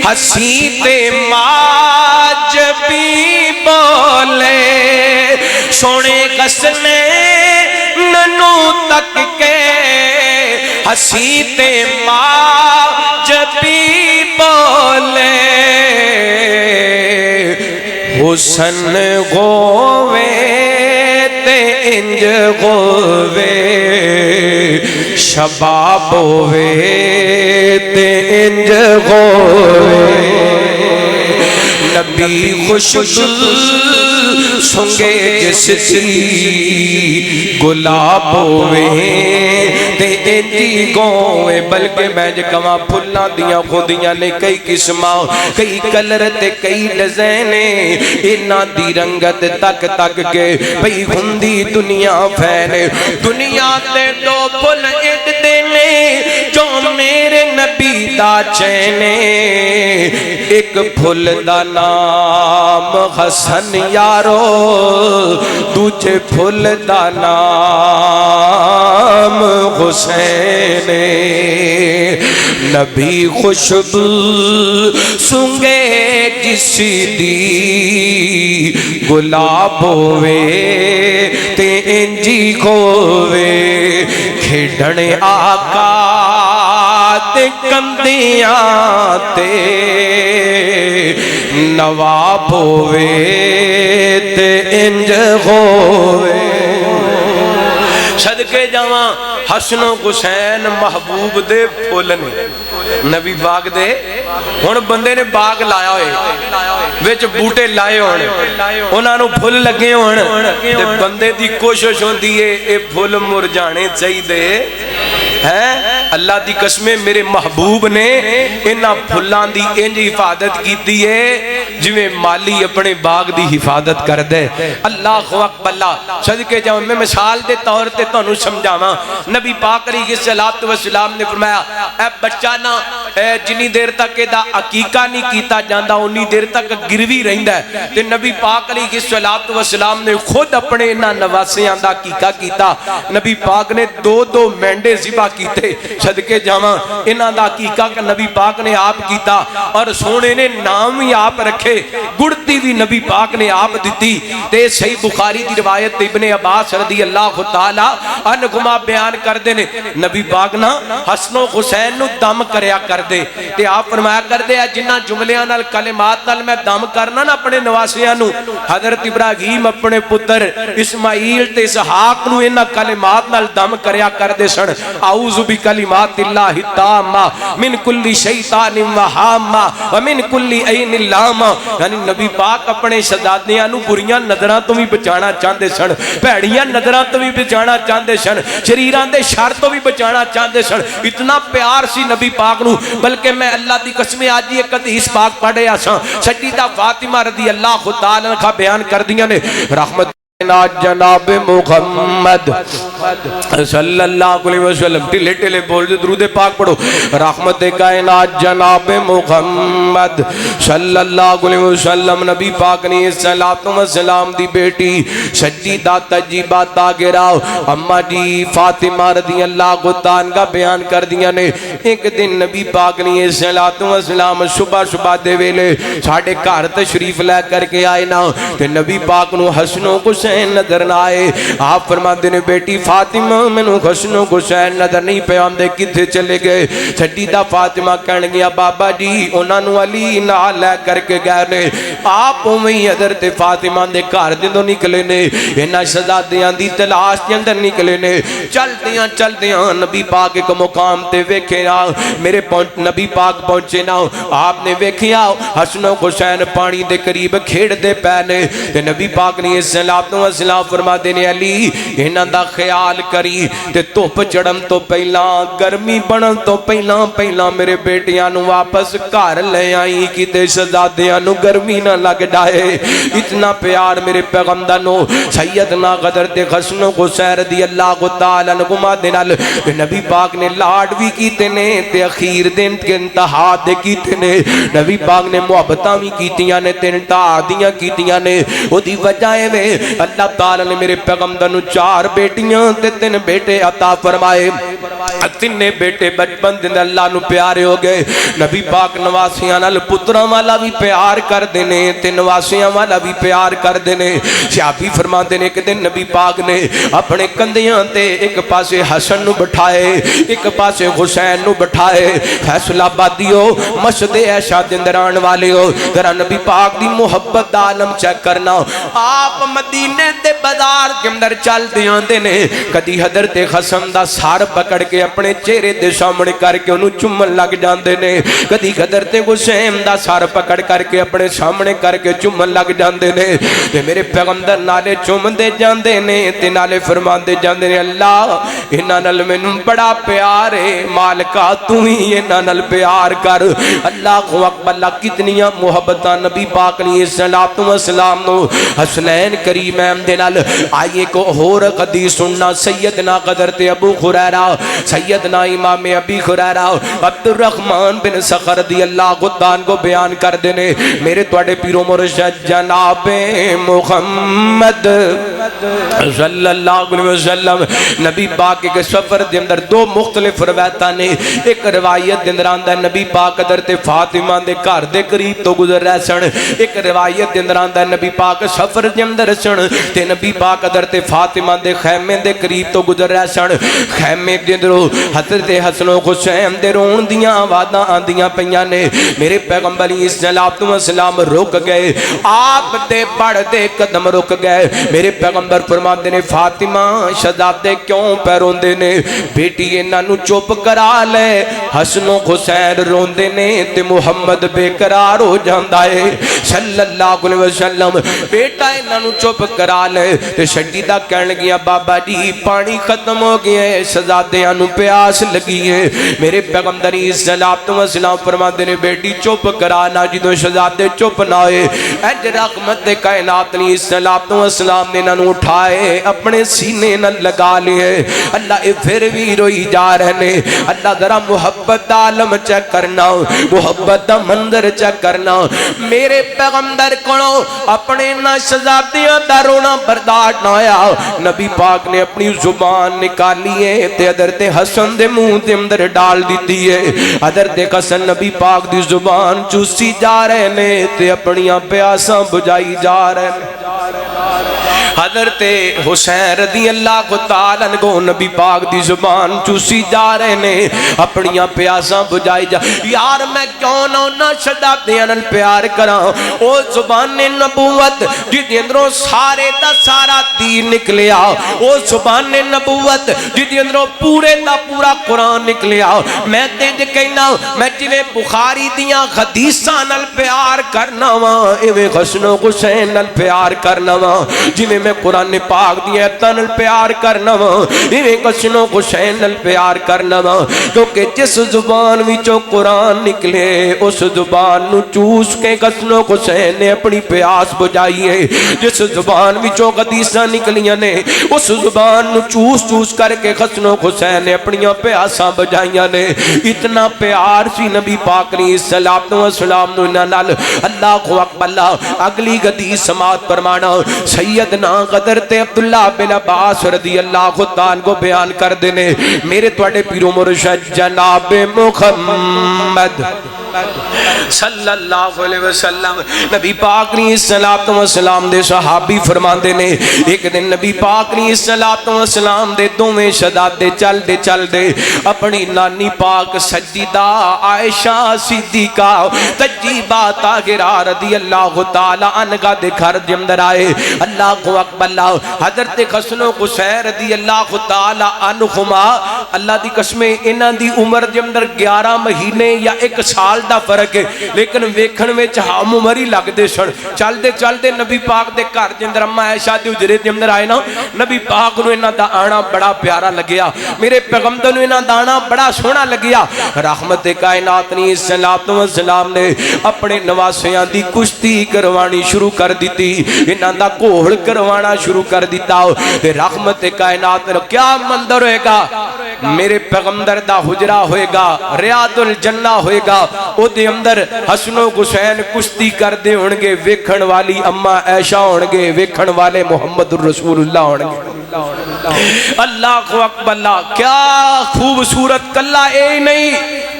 ہسی تے ماج بھی بولے سونے کسنے ننو تک کے ہسی تے ماں جبی بولے حسن گووے تے انج گووے شباب ہووے تے انج گووے نبی خوشبو سنگے جس دی گلاب ہوئے تے انجی گوئے بلکہ میں جکواں پھلاں دیاں خودیاں نے کئی قسماں کئی کلر تے کئی ڈیزائنے انہاں دی رنگت تک تک کے بھئی ہندی دنیا پھیلے دنیا تے دو پھل ایک دینے جو میرے نبی دا چینے ایک پھل دا نام حسن یارو دوجے پھل دا نام حسین نبی خوشبو سنگے جس دی گلاب ہوئے تے انجی کھوے کھڑن آقا تے کندیاں تے نواب ہوئے تے انج ہوئے صدقے جاواں حسن و حسین محبوب دے پھول نے نبی باغ دے ہن بندے نے باغ لایا ہوئے وچ بوٹے لائے ہون انہاں نوں پھل لگے ہون تے بندے دی کوشش ہوندی ہے اے پھل مرجانے چاہیے ہے اللہ دی قسمیں میرے محبوب نے انہاں پھلاں دی انج حفاظت کیتی ہے جویں مالی اپنے باغ دی حفاظت کر دے اللہ اکبر اللہ صدقے جاؤں میں مثال دے طور تے تانوں سمجھاواں نبی پاک علیہ الصلوۃ والسلام نے فرمایا اے بچہ نا جنی دیر تک دا عقیقہ نہیں کیتا جاندا اونی دیر تک گروی رہندا ہے تے نبی پاک علیہ الصلوۃ والسلام نے خود اپنے انہاں نواسیاں دا عقیقہ کیتا نبی پاک نے دو مینڈے ذبح کیتے صدقے جاواں انہاں دا عقیقہ کہ نبی پاک نے آپ کیتا اور سونے نے نام ہی آپ رکھے گڑتی بھی نبی پاک نے آپ دیتی تے صحیح بخاری دی روایت ابن عباس رضی اللہ تعالی عنہما بیان کر دے نے نبی پاک نا حسن و حسین نو دم کریا کر دے تے آپ فرمایا کر دے جنہ جملیاں نال کلمات نال میں دم کرنا نا اپنے نواسیاں نو حضرت ابراہیم اپنے پتر اسماعیل تے اسحاق نو انہاں کلمات نال دم کریا کر دے سن اعوذ بکلمات اللہ التامہ من کل شیطان وہامہ ومن کل عین لامہ یعنی نبی پاک اپنے شہزادیاں نو بریاں نظراں تو بھی بچانا چاہندے سن بھڑیاں نظراں تو بھی بچانا چاہندے سن شریراں دے شر تو بھی بچانا چاہندے سن اتنا پیار سی نبی پاک نو بلکہ میں اللہ دی قسم آج ایک حدیث پاک پڑھیا سا سیدہ فاطمہ رضی اللہ تعالی عنہا بیان کر دیاں نے رحمت جناب محمد صلی اللہ علیہ وسلم ٹلے ٹلے بول جو درود پاک پڑھو رحمت کائنات جناب محمد صلی اللہ علیہ وسلم نبی پاک نے صلاۃ و سلام دی بیٹی سجیدہ تجیبہ تاگراؤ اماں جی فاطمہ رضی اللہ تعالیٰ کا بیان کر دیا نے ایک دن نبی پاک نے صلاۃ و سلام صبح صبح دے ویلے ساڑھے گھر تشریف لے کر کے آئے نا تے نبی پاک نو حسن و حسین نظر نہ آئے آپ فرماتے نے بیٹی فاطمہ میں نو حسن و حسین نظر نہیں پہ آمدے کتھے چلے گئے سجیدہ فاطمہ کہنے گیا بابا جی انہاں نو علی نہ لے کر کے گئے نے آپ اوہی حضرت فاطمہ دے گھر جدوں نکلے نے انہاں شہزادیاں دی تلاش دے اندر نکلے نے چلدیاں نبی پاک ایک مقام تے ویکھے نا میرے نبی پاک پہنچے نا آپ نے ویکھیا حسن و حسین پانی دے قریب کھیڑ دے پے نے تے نبی پاک نے صلاۃ و سلام فرما دینے علی انہاں دا خیال کری تے دھوپ چڑھن تو پہلاں گرمی بنن تو پہلاں میرے بیٹیاں نو واپس گھر لے آئی کیتے شہزادیاں نو گرمی نہ لگ جائے اتنا پیار میرے پیغمبر نو سیدنا حضرت حسن و حسین رضی اللہ تعالی عنہما دے نال نبی پاک نے لاڈ بھی کیتے نے تے اخیر دن کے انتہا دے کیتے نے نبی پاک نے محبتاں بھی کیتیاں نے تے انتہا دیاں کیتیاں نے او دی وجہ ہے اللہ تعالی نے میرے پیغمبر نو 4 بیٹیاں تے 3 بیٹے عطا فرمائے تینے بیٹے بچپن دن اللہ نو پیارے ہو گئے نبی پاک نواسیاں نال پتراں والا بھی پیار کر دینے تے نواسیاں والا بھی پیار کر دینے صحابی فرماتے نے کہ دن نبی پاک نے اپنے کندیاں تے ایک پاسے حسن نو بٹھائے ایک پاسے حسین نو بٹھائے فیصل آبادیو مسجد عائشہ دے اندر آن والے ہو ذرا نبی پاک دی محبت دا عالم چیک کرنا آپ مدینہ مدینے دے بازار کے اندر چلتے آندے نے کدی حضرت حسن دا سار پکڑ کے اپنے چہرے دے سامنے کر کے انہوں چومن لگ جاندے نے کدی حضرت حسین دا سار پکڑ کر کے اپنے سامنے کر کے چومن لگ جاندے نے تے میرے پیغمبر نالے چومندے جاندے نے تے نالے فرماندے جاندے نے اللہ انہاں نال مینوں بڑا پیار ہے مالکا تو ہی انہاں نال پیار کر اللہ اکبر اللہ کتنیاں محبتاں نبی پاک علیہ الصلوۃ والسلام نو حسنین کریمین دے نال آئیے کو اور حدیث سننا سیدنا حضرت ابو ہریرہ سیدنا امام ابی ہریرہ عبد الرحمن بن صخر رضی اللہ عنہ کو بیان کر دینے میرے توڑے پیرو مرشد جناب محمد صلی اللہ علیہ وسلم نبی پاک کے سفر دے اندر دو مختلف روایتاں نے ایک روایت دے اندر آندا ہے نبی پاک حضرت فاطمہ دے گھر دے قریب تو گزر رہے سن ایک روایت دے اندر آندا ہے نبی پاک سفر دے اندر سن تے نبی پاک حضرت فاطمہ دے خیمے دے قریب تو گزر رہے سن خیمے دے اندر حضرت حسن و حسین دے رون دیاں آوازاں آندیاں پیاں نے میرے پیغمبر علیہ الصلوۃ والسلام رک گئے آپ دے بڑھ دے قدم رک گئے میرے پیغمبر فرماندے نے فاطمہ شہزادے کیوں پہ روندے نے بیٹی انہاں نو چپ کرا لے حسن و حسین روندے نے تے محمد بے قرار ہو جاندا ہے صلی اللہ علیہ وسلم بیٹا انہاں نو چپ کرا لے تے شدیدہ کہن لگیاں بابا جی پانی ختم ہو گیا ہے شہزادیاں نو پیاس لگی ہے میرے پیغمبر علیہ الصلوۃ والسلام فرماندے نے بیٹی چپ کرانا جدوں شہزادے چپ نہ ہوئے اج رحمت کائنات علیہ الصلوۃ والسلام نے انہاں نو اٹھائے اپنے سینے نال لگا لیے اللہ اے پھر بھی روئی جا رہے نے اللہ ذرا محبت دا عالم چیک کرنا محبت دا منظر چیک کرنا میرے پیغمبر کولوں اپنے نہ شہزادیاں دا رونا برداشت نہ ہویا نبی پاک نے اپنی زبان نکالی ہے تے حضرت حسن دے منہ دے اندر ڈال دیتی ہے حضرت حسن نبی پاک دی زبان چوسی جا رہے نے تے اپنیاں پیاساں بجائی جا رہے نے حضرت حسین رضی اللہ تعالیٰ عنہ نبی پاک دی زبان چوسی جا رہے نے اپنیاں پیاساں بجائی جا یار میں کیوں نہ شہزادیاں نال پیار کراں او زبان نبوت جدی اندروں سارے دا سارا دین نکلیا او زبان نبوت جدی اندروں پورے دا پورا قرآن نکلیا میں تینج کہنا میں جویں بخاری دیاں حدیثاں نال پیار کرنا وا ایویں حسن و حسین نال پیار کرنا وا جویں میں قرآن پاک دی آیتاں نال پیار کرنا وا ایویں حسن و حسین نال پیار کرنا وا کیونکہ جس زبان وچوں قرآن نکلے اس زبان نو چوس کے حسن و حسین نے اپنی پیاس بجائی ہے جس زبان وچوں حدیثاں نکلیاں نے اس زبان نو چوس چوس کر کے حسن و حسین نے اپنی پیاساں بجائیاں نے اتنا پیار سی نبی پاک علیہ الصلوۃ والسلام نو انہاں نال اللہ اکبر اللہ اگلی حدیث سماعت فرمانا سیدنا حضرت عبداللہ بن عباس رضی اللہ تعالیٰ کو بیان کر دینے میرے توڑے پیرو مرشد جناب محمد صلی اللہ علیہ وسلم نبی پاک علیہ الصلوۃ والسلام دے صحابی فرماندے نے ایک دن نبی پاک علیہ الصلوۃ والسلام دے دوویں شہزادے چل دے اپنی نانی پاک سیدہ عائشہ صدیقہ طیبہ طاہرہ رضی اللہ تعالی عنہا دے گھر دے اندر آئے اللہ اکبر اللہ حضرت حسن و حسین رضی اللہ تعالی عنہما اللہ دی قسم انہاں دی عمر دے اندر 11 مہینے یا 1 سال دا فرق ہے لیکن ویکھن وچ ہم عمر ہی لگدے سن چلدے نبی پاک دے گھر دے اندر اما عائشہ دے حجرے دے اندر آئے نا نبی پاک نو انہاں دا آنا بڑا پیارا لگیا میرے پیغمبر نو انہاں دا آنا بڑا سونا لگیا رحمت کائنات علیہ الصلوۃ والسلام نے اپنے نواسیاں دی کشتی کروانی شروع کر دیتی انہاں دا گھوڑ کروانا شروع کر دیتا تے رحمت کائنات نے کیا منظر ہوئے گا میرے پیغمبر دا حجرہ ہوئے گا ریاض الجنہ ہوئے گا او دے اندر حسن و حسین کشتی کر دے ہونگے ویکھن والی اما عائشہ ہونگے ویکھن والے محمد الرسول اللہ ہونگے اللہ اکبر اللہ کیا خوبصورت کلا اے نہیں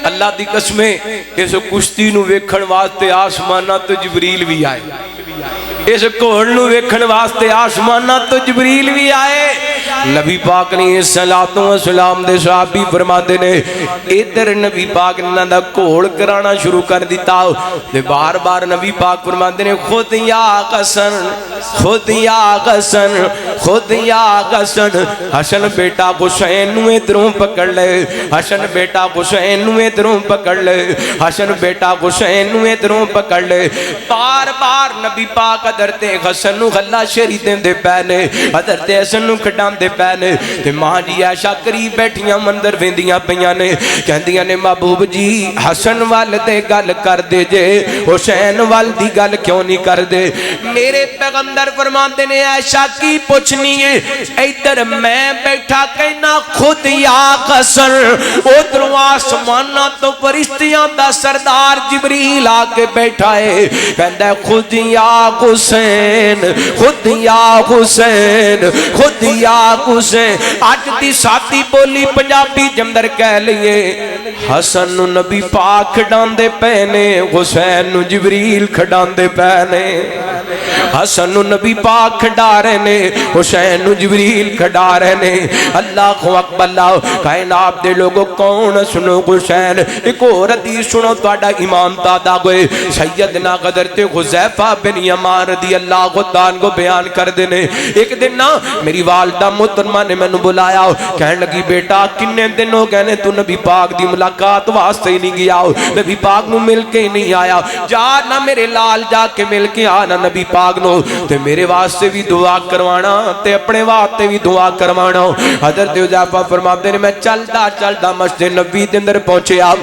اللہ دی قسمیں اس کشتی نو ویکھن واسطے آسمانہ تو جبریل بھی آئے اس گھوڑ نو ویکھن واسطے آسمانہ تو جبریل بھی آئے نبی پاک نے صلوات و سلام دے صحابی فرماتے نے ادھر نبی پاک نے انہاں دا گھول کرانا شروع کر دیتا تے بار بار نبی پاک فرماتے نے خود یا حسن خود یا حسن خود یا حسن حسن بیٹا حسین نو ادھروں پکڑ لے حسن بیٹا حسین نو ادھروں پکڑ لے حسن بیٹا حسین نو ادھروں پکڑ لے بار بار نبی پاک حضرت حسن نو غلہ شری دیندے پے نے حضرت حسن نو کھڈاندے پے نے تے ماں جی عائشہ قریب بیٹھیاں مندر ویندیاں پیاں نے کہندیاں نے محبوب جی حسن وال تے گل کر دے جے حسین وال دی گل کیوں نہیں کر دے میرے پیغمبر فرماندے نے عائشہ کی پوچھنی ہے ادھر میں بیٹھا کہنا خود یا حسن ادھروں آسماناں تو فرشتیاں دا سردار جبریل آ کے بیٹھا ہے کہندا خود یا حسین خود یا حسین خود یا حسین اج دی ساتھی بولی پنجابی جمدر کہہ لئیے حسن نو نبی پاک کھڈاندے پے نے حسین نو جبریل کھڈاندے پے نے حسن نو نبی پاک کھڈا رہے نے حسین نو جبریل کھڈا رہے نے اللہ اکبر اللہ کائنات دے لوگوں کون سنو حسین ایک اور حدیث سنو تہاڈا ایمان تازہ ہوئے سیدنا حضرت حذیفہ بن یمان رضی اللہ عنہ کو بیان کر دینے ایک دن نا میری والدہ محترمہ نے میں نے بلایا کہنے لگی بیٹا کنے دن ہو گئے نے تو نبی پاک دی ملاقات واسطے ہی نہیں گیا نبی پاک نو مل کے ہی نہیں آیا جا نہ میرے لال جا کے مل کے آنا نبی پاک نو تے میرے واسطے بھی دعا کروانا تے اپنے واسطے بھی دعا کروانا حضرت حذیفہ فرماتے ہیں میں چلدا مسجد نبی دے اندر پہنچیا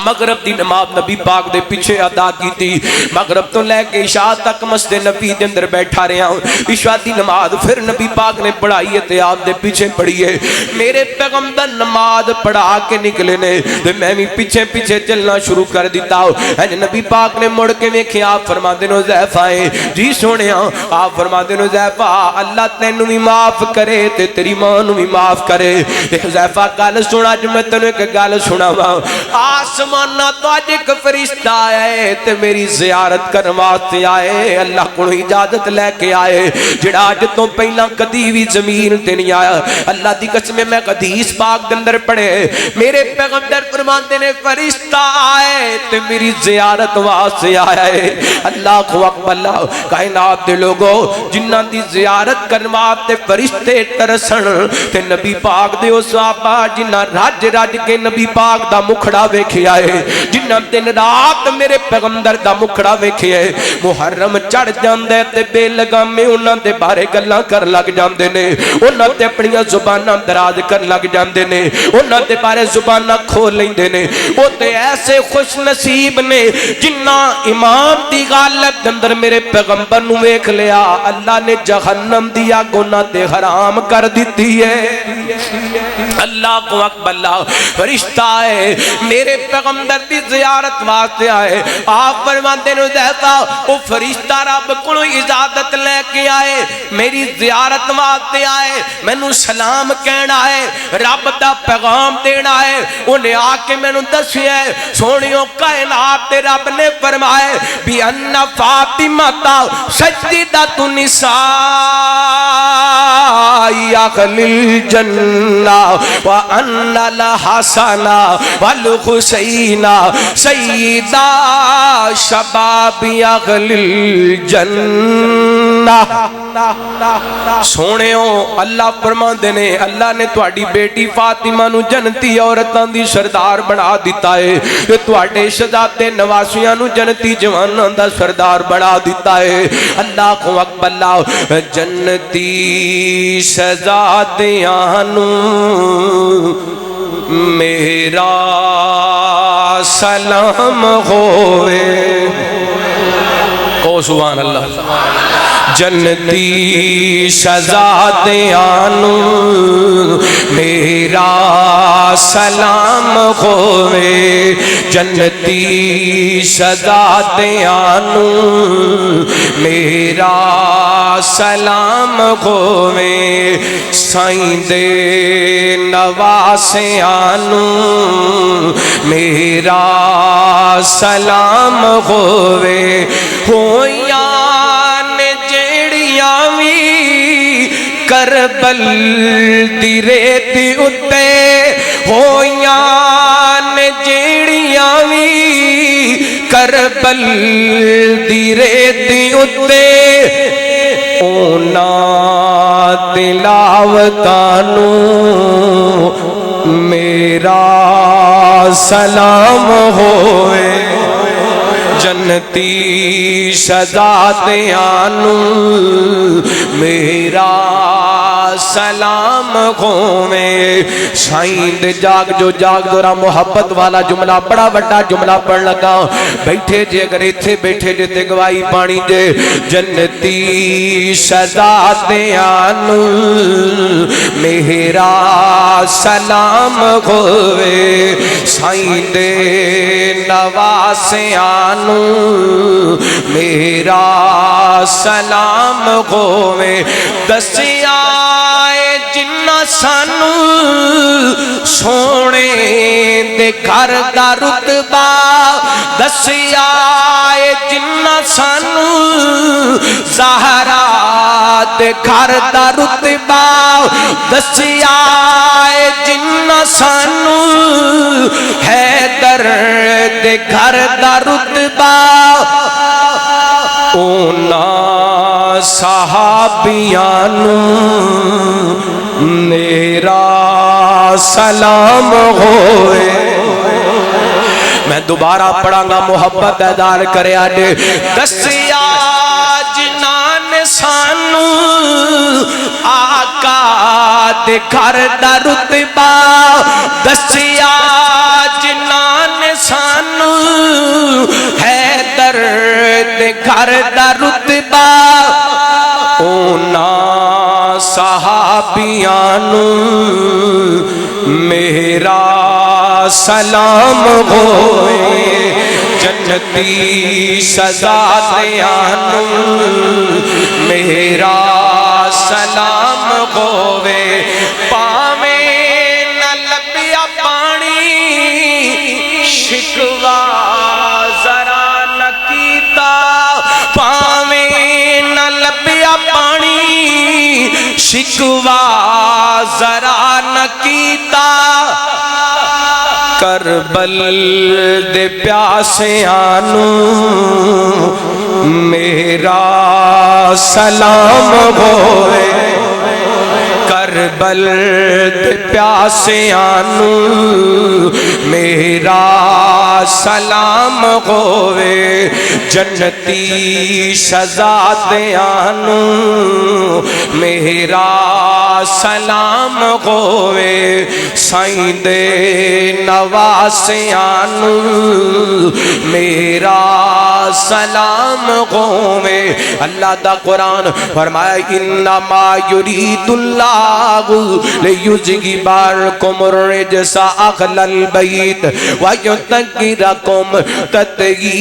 مغرب دی نماز نبی پاک دے پیچھے ادا کی تھی مغرب تو لے کے عشاء تک مسجد نبی دے اندر بیٹھا رہا عشاء دی نماز پھر نبی پاک نے پڑھائی تے آپ دے پیچھے پڑھی ہے میرے پیغمبر نماز پڑھا کے نکلے نے تے میں بھی پیچھے پیچھے چلنا شروع کر دیتا ہوں نبی پاک نے مڑ کے ویکھیا آپ فرماندے نے حذیفہ جی سونیا آپ فرماندے نے حذیفہ اللہ تینوں بھی معاف کرے تے تیری ماں نو بھی معاف کرے حذیفہ گل سنا جو میں تینوں ایک گل سناواں آسماناں تو اج ایک فرشتہ آیا ہے تے میری زیارت کرن واسطے آئے اللہ کو اجازت لے کے آئے جڑا اج تو پہلا کدی بھی زمین تے نہیں آیا اللہ دی قسم میں حدیث پاک دے اندر پڑھے میرے پیغمبر فرماتے نے فرشتہ آئے تے میری زیارت واسطے آیا ہے اللہ اکبر اللہ کائنات دے لوگوں جنہاں دی زیارت کرن واسطے فرشتے ترسن تے نبی پاک دے او صحابہ جنہاں رج رج کے نبی پاک دا مکھڑا ویکھیا ہے جنہاں دن رات میرے پیغمبر دا مکھڑا ویکھیا ہے محرم چڑھ جاندے تے بے لگامے انہاں دے بارے گلاں کر لگ جاندے نے انہاں تے اپنی زباناں دراز کر لگ جاندے نے انہاں دے بارے زباناں کھول لیندے نے او تے ایسے خوش نصیب نے جنہاں ایمان دی غالب دے اندر میرے پیغمبر نو ویکھ لیا اللہ نے جہنم دی اگ انہاں تے حرام کر دتی ہے اللہ کو اکبر اللہ فرشتہ آئے میرے پیغمبر دی زیارت واسطے آئے آپ فرماندے نے حذیفہ او فرشتہ رب کو اجازت لے کے آئے میری زیارت واسطے آئے مینوں سلام کہنا ہے رب دا پیغام دینا ہے انہیں آ کے مینوں دسیا ہے سونیو کائنات تے رب نے فرمایا بھی ان فاطمہ تا سجدۃ النساء اہل الجنہ وان الحسن والحسین سیدا شباب اہل الجنہ سونےو اللہ فرماندے نے اللہ نے تہاڈی بیٹی فاطمہ نو جنتی عورتاں دی سردار بنا دیتا ہے تے تہاڈے شہزادے نواسیاں نو جنتی جواناں دا سردار بنا دیتا ہے اللہ کو اکبر اللہ جنتی شہزادیاں نو میرا سلام ہوئے کو سبحان اللہ جنتی شہزادیاں نو میرا سلام ہوئے جنتی شہزادیاں نو میرا سلام ہوئے سائیں دے نواسیاں نو میرا سلام ہوئے ہویاں کربل دی ریت اتے ہویاں نے جیڑیاں وی کربل دی ریت اتے اونا تلاوتانو میرا سلام ہوئے جنتی شہزادیانو میرا سلام ہوئے شائند جاگ جو جاگ دورا محبت والا جملہ بڑا بڑا جملہ پڑھ لگا بیٹھے جے اگر ایتھے بیٹھے جے تے گواہی پانی جے جنتی شہزادیانو میرا سلام ہوئے شائند نواسیانو میرا سلام ہوئے دسیا جنہ سانو سونے دے گھر دا رتبہ دسیا جنہ سانو زہرا دے گھر دا رتبہ دسیا جنہ سانو حیدر دے گھر دا رتبہ اونا صحابیانو میرا سلام ہوئے میں دوبارہ پڑھاں گا محبت ادار کرے آڈے دسیا جنان سانو آقا دے گھر دا رتبہ دسیا جنان سانو حیدر دے گھر دا رتبہ اونا صحابیانو میرا سلام ہوئے جنتی شہزادیانو میرا سلام ہوئے پاویں نہ لبیا پانی شکوا ذرا نہ کیتا پاویں نہ لبیا پانی شکوا ذرا نہ کیتا کربل دے پیاسیانو میرا سلام ہوئے کربل دے پیاسیانو میرا سلام ہوئے جنتی شہزادیانو میرا سلام ہوئے سائند نواسیانو میرا سلام ہوئے اللہ دا قرآن فرمایا انما یرید اللہ لیذہب عنکم الرجس اہل البیت ویطہرکم تطہیرا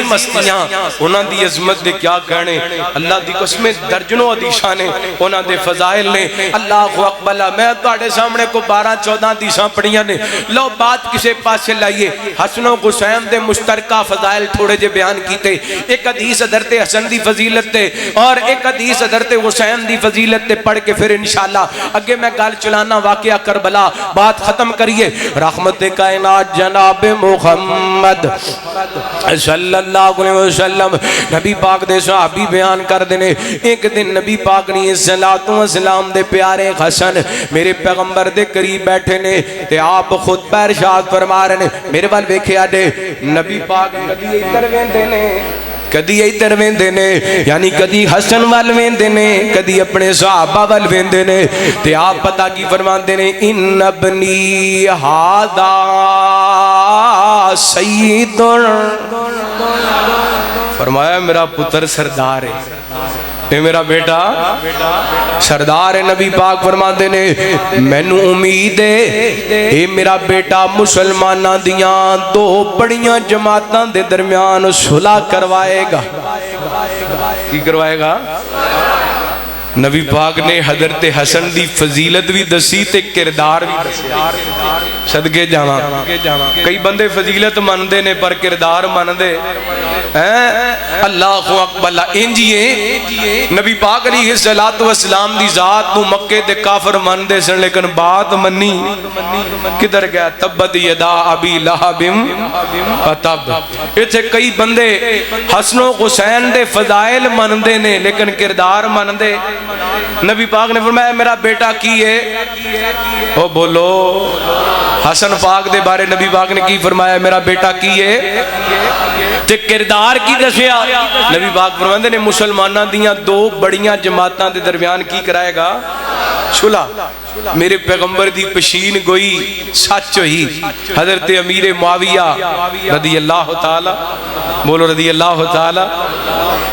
مستیاں انہاں دی عظمت دے کیا کہنے اللہ دی قسمیں درجنوں حدیثانے انہاں دے فضائل نے اللہ اکبر میں تواڈے سامنے کو 12-14 حدیثاں پڑھیاں نے لو بات کسے پاسے لائیے حسن و حسین دے مشترکہ فضائل تھوڑے جے بیان کیتے ایک حدیث حضرت حسن دی فضیلت تے اور ایک حدیث حضرت حسین دی فضیلت تے پڑھ کے پھر انشاءاللہ اگے میں گل چلانا واقعہ کربلا بات ختم کریے رحمت کائنات جناب محمد صلی اللہ علیہ وسلم نبی پاک دے صحابی بیان کر دینے ایک دن نبی پاک نے صلاۃ و سلام دے پیارے حسن میرے پیغمبر دے قریب بیٹھے نے تے آپ خود پہ ارشاد فرما رہے نے میرے وال ویکھے آڈے نبی پاک کدی ادھر ویندے نے کدی ادھر ویندے نے یعنی کدی حسن وال ویندے نے کدی اپنے صحابہ وال ویندے نے تے آپ پتہ کی فرماندے نے ان ابنی ہادا سید فرمایا میرا پتر سردار ہے اے میرا بیٹا سردار ہے نبی پاک فرماندے نے مینوں امید ہے اے میرا بیٹا مسلماناں دیاں دو بڑیاں جماعتاں دے درمیان صلح کروائے گا کی کروائے گا نبی پاک نے حضرت حسن دی فضیلت بھی دسی تے کردار بھی دسیا صدقے جاواں کئی بندے فضیلت مندے نے پر کردار مندے اللہ اکبر انجیے نبی پاک علیہ الصلوۃ والسلام دی ذات نو مکے دے کافر مندے سن لیکن بات منی کدھر گیا تبت یدا ابی لہب وتب ایتھے کئی بندے حسن و حسین دے فضائل مندے نے لیکن کردار مندے نبی پاک نے فرمایا میرا بیٹا کی ہے او بولو حسن پاک دے بارے نبی پاک نے کی فرمایا میرا بیٹا کی ہے تے کردار کی دسیا نبی پاک فرماندے نے مسلماناں دیاں دو بڑیاں جماعتاں دے درمیان کی کرائے گا صلح میرے پیغمبر دی پشین گوئی سچ ہوئی حضرت امیر معاویہ رضی اللہ تعالی بولو رضی اللہ تعالی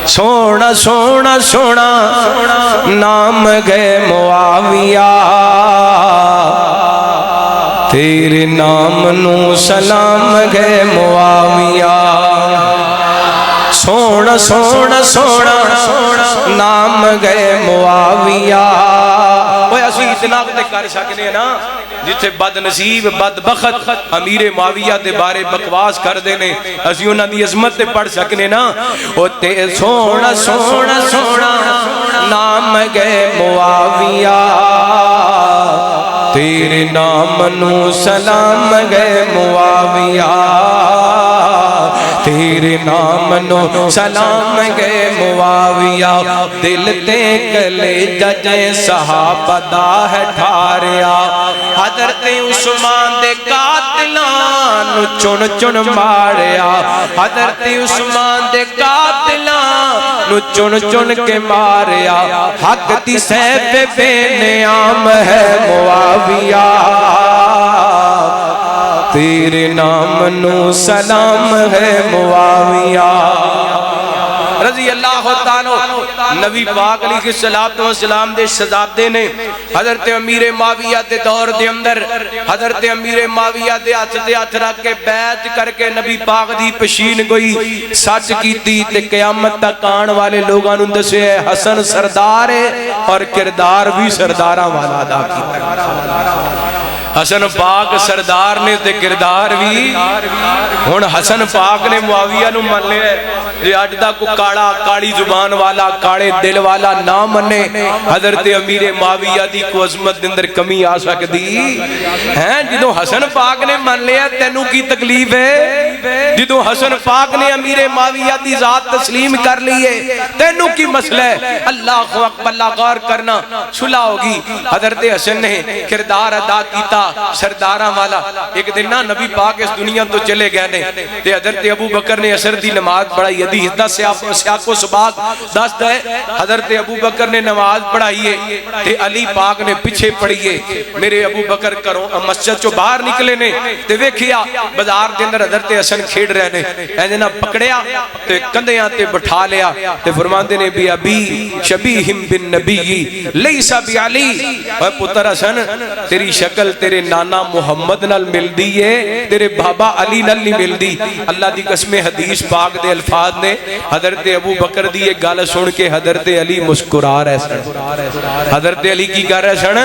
سونا سونا سونا نام گئے معاویہ تیرے نام نو سلام گئے معاویہ سونا سونا سونا نام گئے معاویہ اوہ اسی اتنا تے کر سکنے ہیں نا جتھے بد نصیب بد بخت امیر معاویہ دے بارے بکواس کر دینے اسی انہاں دی عظمت تے پڑھ سکنے نا او تے سونا سونا سونا نام گئے معاویہ تیرے نام نو سلام گئے معاویہ تیرے نام نو سلام گئے معاویہ دل تے کلے ججے صحابہ دا ہے ٹھاریا حضرت عثمان دے قاتلان نو چن چن ماریا حضرت عثمان دے قاتلان نو چن چن کے ماریا حق دی سیف بے نیام ہے معاویہ تیرے نام نو سلام ہے معاویہ رضی اللہ تعالیٰ نبی پاک علیہ الصلوۃ والسلام دے شہزادے نے حضرت امیر معاویہ دے دور دے اندر حضرت امیر معاویہ دے ہاتھ تے ہاتھ رکھ کے بیعت کر کے نبی پاک دی پشین گوئی سچ کیتی تے قیامت تک آن والے لوگاں نوں دسے حسن سردار ہے اور کردار بھی سرداراں والا ادا کیتا حسن پاک سردار نے تے کردار بھی ہن حسن پاک نے معاویہ نو من لیا جے اج دا کو کاڑا کاڑی زبان والا کاڑے دل والا نہ منے حضرت امیر معاویہ دی کو عظمت دے اندر کمی آ سکدی ہیں جدوں حسن پاک نے من لیا تینوں کی تکلیف ہے جدوں حسن پاک نے امیر معاویہ دی ذات تسلیم کر لیے تینوں کی مسئلہ ہے اللہ اکبر اللہ غور کرنا صلح ہوگی حضرت حسن نے کردار ادا کیتا سرداراں والا ایک دن نا نبی پاک اس دنیا تو چلے گئے نے تے حضرت ابو بکر نے عصر دی نماز پڑھائی حدیث دا سیاق و سباق دست ہے حضرت ابو بکر نے نماز پڑھائی ہے تے علی پاک نے پیچھے پڑھی ہے میرے ابو بکر کرو مسجد چوں باہر نکلے نے تے ویکھیا بازار دے اندر حضرت حسن کھیڈ رہے نے اینے نا پکڑیا تے کندھیاں تے بٹھا لیا تے فرماندے نے بھی ابی شبیہم بالنبی لیس بعلی اے پتر حسن تیری شکل تیرے نانا محمد نال مل دی ہے تیرے بابا علی نال نہیں مل دی اللہ دی قسم حدیث پاک دے الفاظ نے حضرت ابو بکر دی ایک گل سن کے حضرت علی مسکرا رہے سن حضرت علی کی کر رہے سن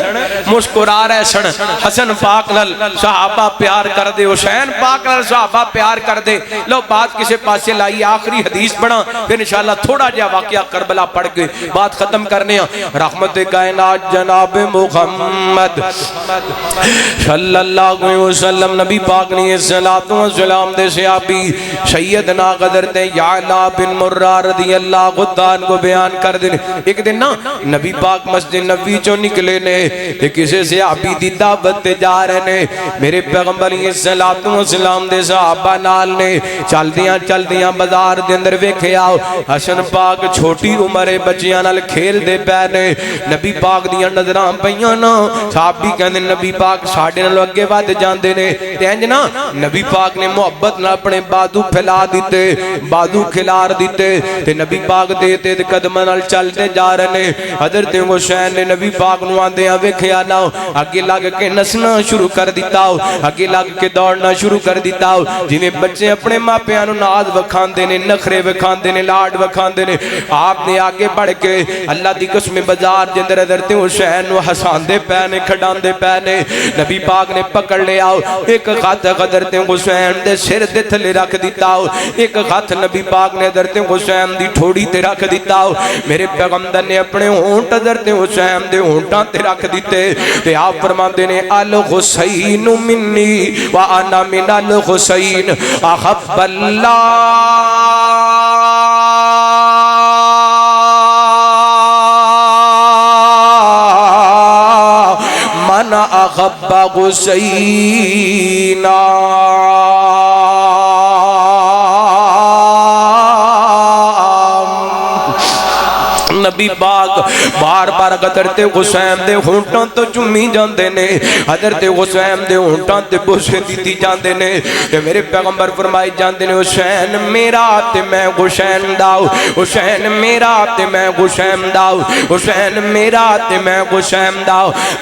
مسکرا رہے سن حسن پاک نال صحابہ پیار کر دے حسین پاک نال صحابہ پیار کر دے لو بات کسے پاسے لائی آخری حدیث بنا پھر انشاءاللہ تھوڑا جا واقعہ کربلا پڑھ کے بات ختم کرنے ہیں رحمت کائنات جناب محمد صلی اللہ علیہ وسلم نبی پاک نے الصلوۃ والسلام دے صحابی سیدنا حضرت یعلا بن مرہ رضی اللہ عنہ کو بیان کر دے ایک دن نا نبی پاک مسجد نبوی چوں نکلے نے تے کسے صحابی دی دعوت تے جا رہے نے میرے پیغمبر علیہ الصلوۃ والسلام دے صحابہ نال نے چلدیاں بازار دے اندر ویکھیا حسن پاک چھوٹی عمر بچیاں نال کھیل دے پے نے نبی پاک دیاں نظراں پیاں نا صحابی کہندے نبی پاک ساڈے نال اگے ود جاندے نے تے انج نا نبی پاک نے محبت نال اپنے بازو پھیلا دیتے بازو کھلار دیتے تے نبی پاک دے تے قدماں نال چلدے جا رہے نے حضرت حسین نے نبی پاک نو آندیاں ویکھیا نا اگے لگ کے نسنا شروع کر دیتا اگے لگ کے دوڑنا شروع کر دیتا جویں بچے اپنے ماپیاں نو ناز وکھاندے نے نخرے وکھاندے نے لاڈ وکھاندے نے آپ نے آگے بڑھ کے اللہ دی قسم بازار دے اندر حضرت حسین نو ہساندے پے نے کھڈاندے پے نے نبی پاک نے پکڑ لیا ایک ہاتھ حضرت حسین دے سر دے تھلے رکھ دیتا ایک ہاتھ نبی پاک نے حضرت حسین دی ٹھوڑی تے رکھ دیتا میرے پیغمبر نے اپنے ہونٹ حضرت حسین دے ہونٹاں تے رکھ دیتے تے آپ فرماندے نے الحسین منی وانا من الحسین احب اللہ من احب حسینا نبی پاک بار بار حضرت حسین دے ہونٹاں تو چومی جاندے نے حضرت حسین دے ہونٹاں تے بوسے دتی جاندے نے تے میرے پیغمبر فرمائی جاندے نے حسین میرا تے میں حسین دا حسین میرا تے میں حسین دا حسین میرا تے میں حسین دا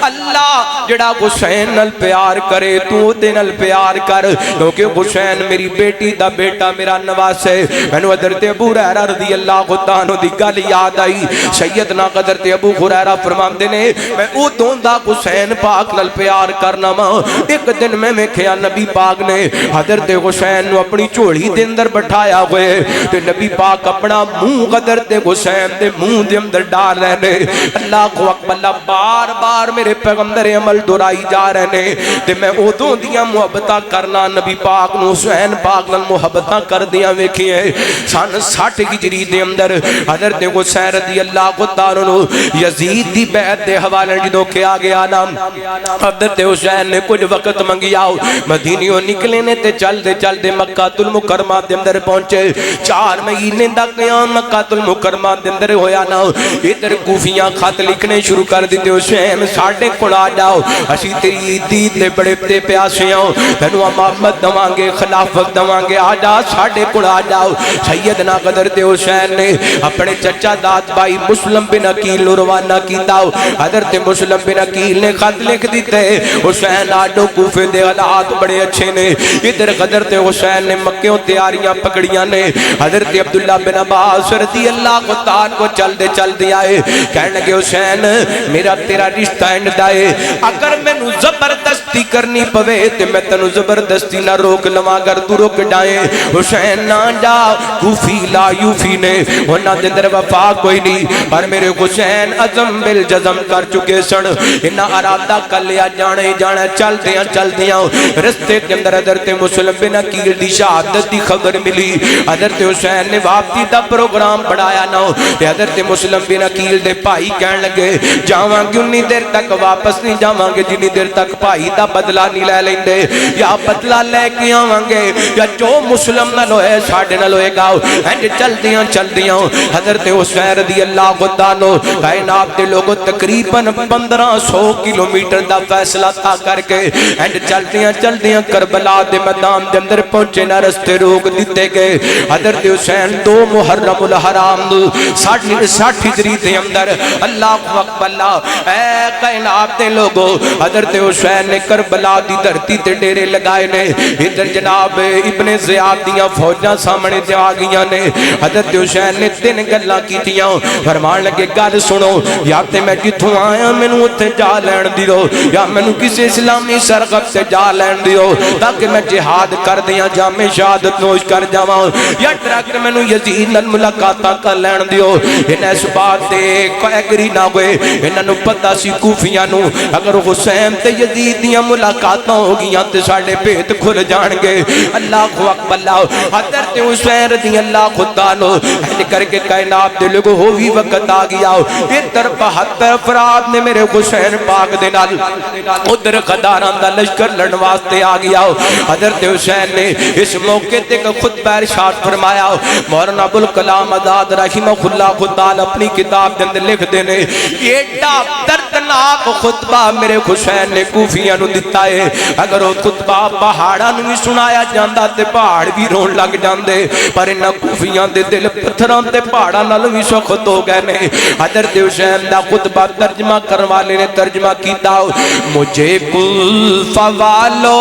اللہ جڑا حسین نال پیار کرے تو تے نال پیار کر کیونکہ حسین میری بیٹی دا بیٹا میرا نواز ہے مینوں حضرت ابو ہریرہ رضی اللہ تعالیٰ عنہ دی گل یاد آئی سیدنا حضرت ابو ہریرہ فرماندے نے میں ادوں دا حسین پاک نال پیار کرنا وا ایک دن میں ویکھیا نبی پاک نے حضرت حسین نو اپنی جھولی دے اندر بٹھایا ہوئے تے نبی پاک اپنا منہ حضرت حسین دے منہ دے اندر ڈال رہے نے اللہ اکبر اللہ بار بار میرے پیغمبر عمل دہرائی جا رہے نے تے میں ادوں دیاں محبتاں کرنا نبی پاک نو حسین پاک نال محبتاں کردیاں ویکھیے سن 60 ہجری دے اندر حضرت حسین رضی اللہ تعالیٰ عنہ یزید دی بیعت دے حوالے جدوں کیا گیا نا حضرت حسین نے کچھ وقت منگیا مدینیوں نکلے نے تے چل دے مکہ المکرمہ دے اندر پہنچے 4 مہینے دا قیام مکہ المکرمہ دے اندر ہویا نا ادھر کوفیاں خط لکھنے شروع کر دیتے حسین ساڈے کول آ جاؤ اسی تیری عید دے بڑے تے پیاسے ہوں تینوں امامت دواں گے خلافت دواں گے آ جا ساڈے کول آ جاؤ سیدنا حضرت حسین نے اپنے چچا داد بھائی مسلم بن عقیل روانہ کیتا حضرت مسلم بن عقیل نے خط لکھ دیتے حسین آڈو کوفے دے حالات بڑے اچھے نے ادھر حضرت حسین نے مکیوں تیاریاں پکڑیاں نے حضرت عبداللہ بن عباس رضی اللہ تعالیٰ کو چل دے آئے کہنے لگے حسین میرا تیرا رشتہ اینڈ دائے اگر میں نو زبردستی کرنی پوے تے میں تنو زبردستی نہ روک لواں اگر تو روک ڈائے حسین نہ جا کوفی لا یوفی نے انہاں دے اندر وفا کوئی نہیں پر میرے حسین عزم بالجزم کر چکے سن انہاں ارادہ کر لیا جانے چل دیاں رستے کے اندر حضرت مسلم بن عقیل دی شہادت دی خبر ملی حضرت حسین نے واپسی دا پروگرام بڑھایا نا حضرت مسلم بن عقیل دے بھائی کہن لگے جاواں گے انی دیر تک واپس نہیں جاواں گے جنی دیر تک بھائی دا بدلہ نہیں لے لیندے یا بدلہ لے کے آواں گے یا جو مسلم نال ہوئے ساڈے نال ہوئے گا چل دیاں حضرت حسین رضی اللہ تعالیٰ کائنات دے لوگوں تقریباً 1500 کلومیٹر دا فیصلہ تھا کر کے چل دیاں کربلا دے میدان دے اندر پہنچے نہ رستے روک دیتے گئے حضرت حسین 2 محرم الحرام 60 ہجری دے اندر اللہ اکبر اللہ اے کائنات دے لوگوں حضرت حسین نے کربلا دی دھرتی تے ڈیرے لگائے نے ادھر جناب ابن زیاد دیاں فوجاں سامنے تے آ گئیاں نے حضرت حسین نے 3 گلاں کیتیاں فرمان لگے گل سنو یا تے میں جتھوں آیا مینوں اوتھے جا لین دیو یا مینوں کسی اسلامی سرغب سے جا لین دیو تاکہ میں جہاد کر دیاں جامع شہادت نوش کر جاواں یا ٹرک مینوں یزید نال ملاقاتاں کر لین دیو انہاں اس بات تے کوئی ایگری نہ ہوئے انہاں نوں پتہ سی کوفیاں نوں اگر حسین تے یزید دیاں ملاقاتاں ہو گیاں تے ساڈے بھید کھل جان گے اللہ اکبر اللہ حضرت حسین رضی اللہ تعالیٰ عنہ کر کے کائنات دے لوگوں ہوئی وقت آ گیا ادھر 72 افراد نے میرے حسین پاک دے نال ادھر غداراں دا لشکر لڑن واسطے آ گیا حضرت حسین نے اس موقع تے خطبہ ارشاد فرمایا مولانا ابوالکلام آزاد رحمہ اللہ تعالی اپنی کتاب دے اندر لکھ دے نے ایڈا دردناک خطبہ میرے حسین نے کوفیاں نو دتا ہے اگر وہ خطبہ پہاڑاں نو بھی سنایا جاندا تے پہاڑ بھی رون لگ جاندے پر انہاں کوفیاں دے دل پتھراں تے پہاڑاں نال بھی سخت ہو گئے نے حضرت حسین دا خطبہ ترجمہ کرن والے نے ترجمہ کیتا مجھے کلفہ والو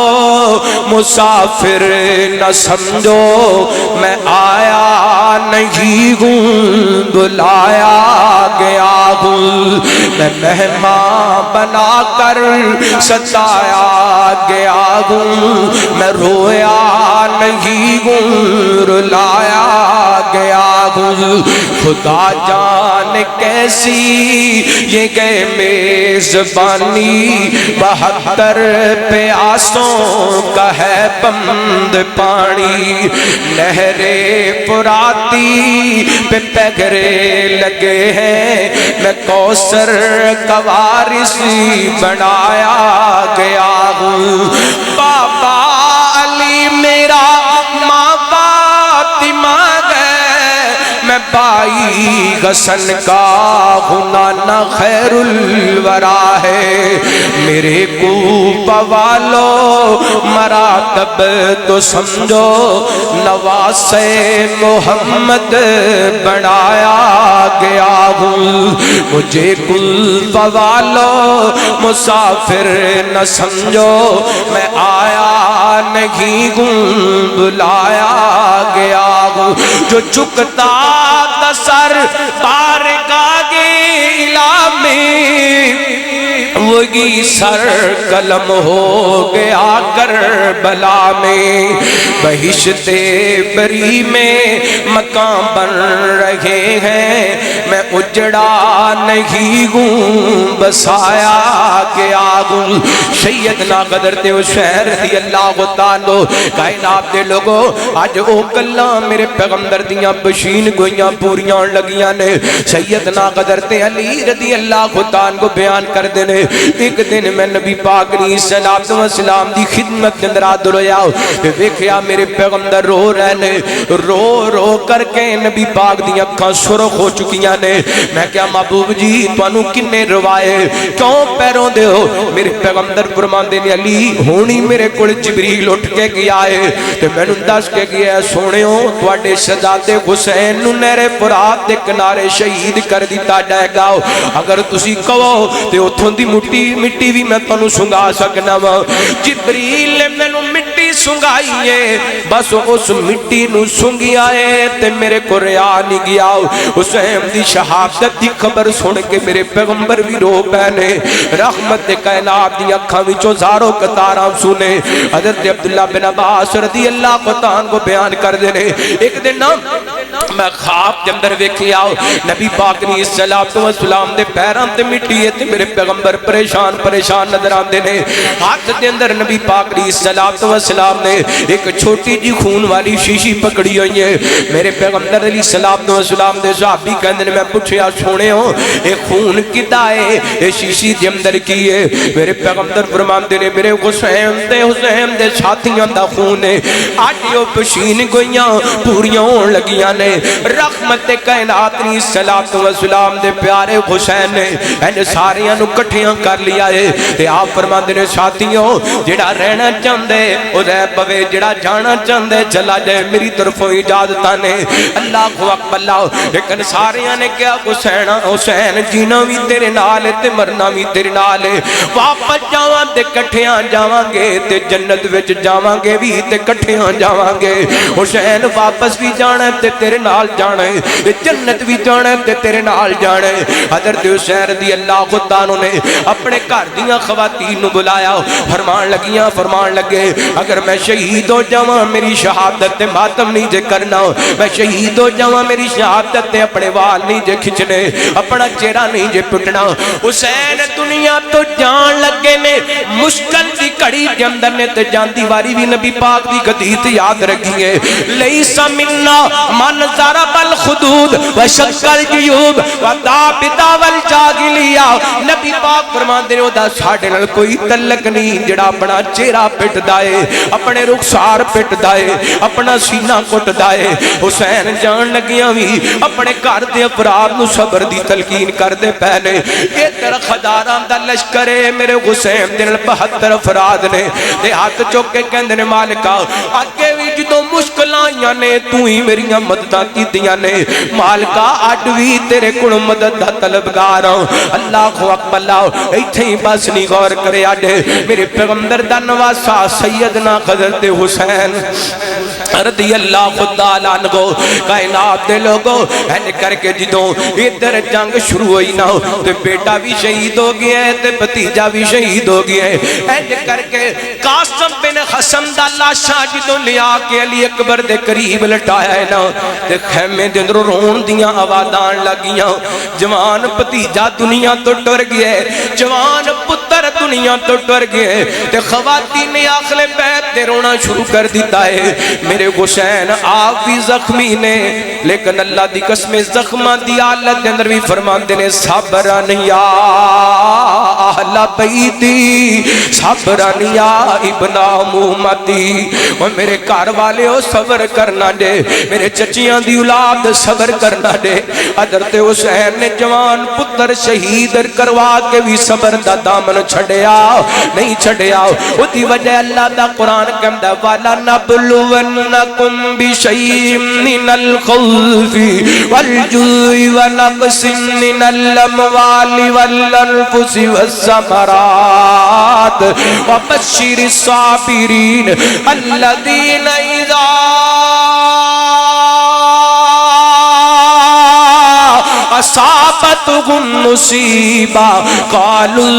مسافر نہ سمجھو میں آیا نہیں ہوں بلایا گیا ہوں میں مہمان بنا کر ستایا گیا ہوں میں رویا نہیں ہوں رلایا گیا ہوں خدا جان کیسی یہ گئے میزبانی 72 پیاسوں کا ہے بند پانی نہر فراتی پہ پگھرے لگے ہیں میں کوثر کا وارث بنایا گیا ہوں بابا علی میرا ماں فاطمہ گئے میں بائی حسن کا غنانا خیر الورا ہے میرے کوفہ والو مراتب تو سمجھو نواس محمد بنایا گیا ہوں مجھے کوفہ والو مسافر نہ سمجھو میں آیا نہیں ہوں بلایا گیا ہوں جو چکتا سر بارگاہ الہ میں وہی سر قلم ہو گیا کربلا میں بہشت بری میں مکان بن رہے ہیں میں اجڑا نہیں ہوں بسایا گیا ہوں سیدنا حضرت حسین رضی اللہ تعالی کائنات دے لوگو آج او کلاں میرے پیغمبر دیاں بشین گویاں پوریاں لگیاں نے سیدنا حضرت علی رضی اللہ تعالی کو بیان کر دینے ایک دن میں نبی پاک علیہ السلام دی خدمت کے اندر آدھر ہویا ویکھیا میرے پیغمبر رو رہے نے رو رو کر کے نبی پاک دی اکھاں سرخ ہو چکیاں نے میں کیا محبوب جی تانوں کنے روائے کیوں پیروں دے ہو میرے پیغمبر فرماندے نے علی ہونی میرے کول جبریل اٹھ کے گیا ہے تے مینوں دس کے گیا ہے سونےو تواڈے شہزادے حسین نوں نہر فرات دے کنارے شہید کر دتا جائے گا اگر تسی کہو تے اوتھوں دی مٹی بھی میں تانوں سنگا سکنا وا جبریل نے مینوں مٹی سنگائی ہے بس اس مٹی نو سنگیا ہے تے میرے کو ریا نہیں گیا حسین دی شہادت دی خبر سن کے میرے پیغمبر بھی رو پے نے رحمت کائنات دی اکھاں وچوں زارو قطاراں سنے حضرت عبداللہ بن عباس رضی اللہ عنہ کو بیان کر دے نے ایک دن میں خواب کے اندر ویکھیا نبی پاک علیہ السلام دے پیراں تے مٹی ہے تے میرے پیغمبر پریشان نظر آندے نے ہاتھ دے اندر نبی پاک علیہ السلام نے ایک چھوٹی جی خون والی شیشی پکڑی ہوئی ہے میرے پیغمبر علیہ السلام دے صحابی کہندے نے میں پوچھیا سونے ہو اے خون کدا ہے اے شیشی دے اندر کی ہے میرے پیغمبر فرماندے نے میرے حسین دے ساتھیاں دا خون ہے اج او پشین گویاں پوریاں ہون لگیاں نے رحمت کائنات علیہ السلام دے پیارے حسین نے ان ساریاں نو کٹھیاں کر لیا ہے تے آپ فرماندے نے ساتھیوں جڑا رہنا چاہندے او رہ پوے جڑا جانا چاہندے چلا جائے میری طرفوں اجازتاں نے اللہ اکبر اللہ لیکن ساریاں نے کیا حسین جینا بھی تیرے نال تے مرنا بھی تیرے نال واپس جاواں تے کٹھیاں جاواں گے تے جنت وچ جاواں گے بھی تے کٹھیاں جاواں گے حسین واپس بھی جانا تے تیرے نال جانا ہے جنت بھی جانا ہے تے تیرے نال جانا ہے حضرت حسین رضی اللہ تعالیٰ نے اپنے گھر دیاں خواتین نو بلایا فرمان لگے اگر میں شہید ہو جاواں میری شہادت تے ماتم نہیں جے کرنا میں شہید ہو جاواں میری شہادت تے اپنے وال نہیں جے کھچنے اپنا چہرہ نہیں جے پٹنا حسین دنیا تو جان لگے نے مشکل دی گھڑی کے اندر نے تے جاندی واری بھی نبی پاک دی حدیث یاد رکھیے لیس منا من ضرب الخدود وشق الجیوب ودابدا والجاگلیہ نبی پاک فرماندے نے او دا ساڈے نال کوئی تعلق نہیں جڑا اپنا چہرہ پٹدا اے اپنے رخسار پٹدا اے اپنا سینہ کٹدا اے حسین جان لگیاں وی اپنے گھر دے افراد نو صبر دی تلقین کردے پہلے ادھر خداراں دا لشکر ہے میرے حسین دے نال 72 افراد نے تے ہاتھ چوک کے کہندے نے مالکا اگے وی جدوں مشکلاں آئیاں نے تو ہی میریاں مدداں کیتیاں نے مالکا اج وی تیرے کول مدد دا طلبگار ہاں اللہ اکبر اللہ ایتھے ہی بس نہیں غور کرے اج میرے پیغمبر دا نواسا سیدنا حضرت حسین رضی اللہ تعالیٰ عنہ کائنات دے لوگوں این کر کے جدوں ادھر جنگ شروع ہوئی نہ تے بیٹا بھی شہید ہو گیا ہے تے بھتیجا بھی شہید ہو گیا ہے این کر کے قاسم بن حسن دا لاشا جدوں لیا کے علی اکبر دے قریب لٹایا ہے نا تے خیمے دے اندر رون دیاں آوازاں لگیاں جوان بھتیجا دنیا تو ٹر گیا ہے جوان پتر دنیا تو ٹر گیا ہے تے خواتین نے اہل بیت تے رونا شروع کر دیتا ہے میرے حسین آپ بھی زخمی نے لیکن اللہ دی قسم زخمہ دی حالت دے اندر بھی فرماندے نے صبرن یا اہل بیتی صبرن یا ابن امتی اور میرے گھر والے ہو صبر کرنا دے میرے چچیاں دی اولاد صبر کرنا دے حضرت حسین نے جوان پتر شہید کروا کے بھی صبر دا دامن چھڑیا نہیں چھڑیا وہ دی وجہ اللہ دا قرآن کہندا والا نبلونکم بشیء من الخوف والجوع ونقص من الاموال والانفس والثمرات وبشر الصابرین الذین اذا اصابتهم مصیبہ قالوا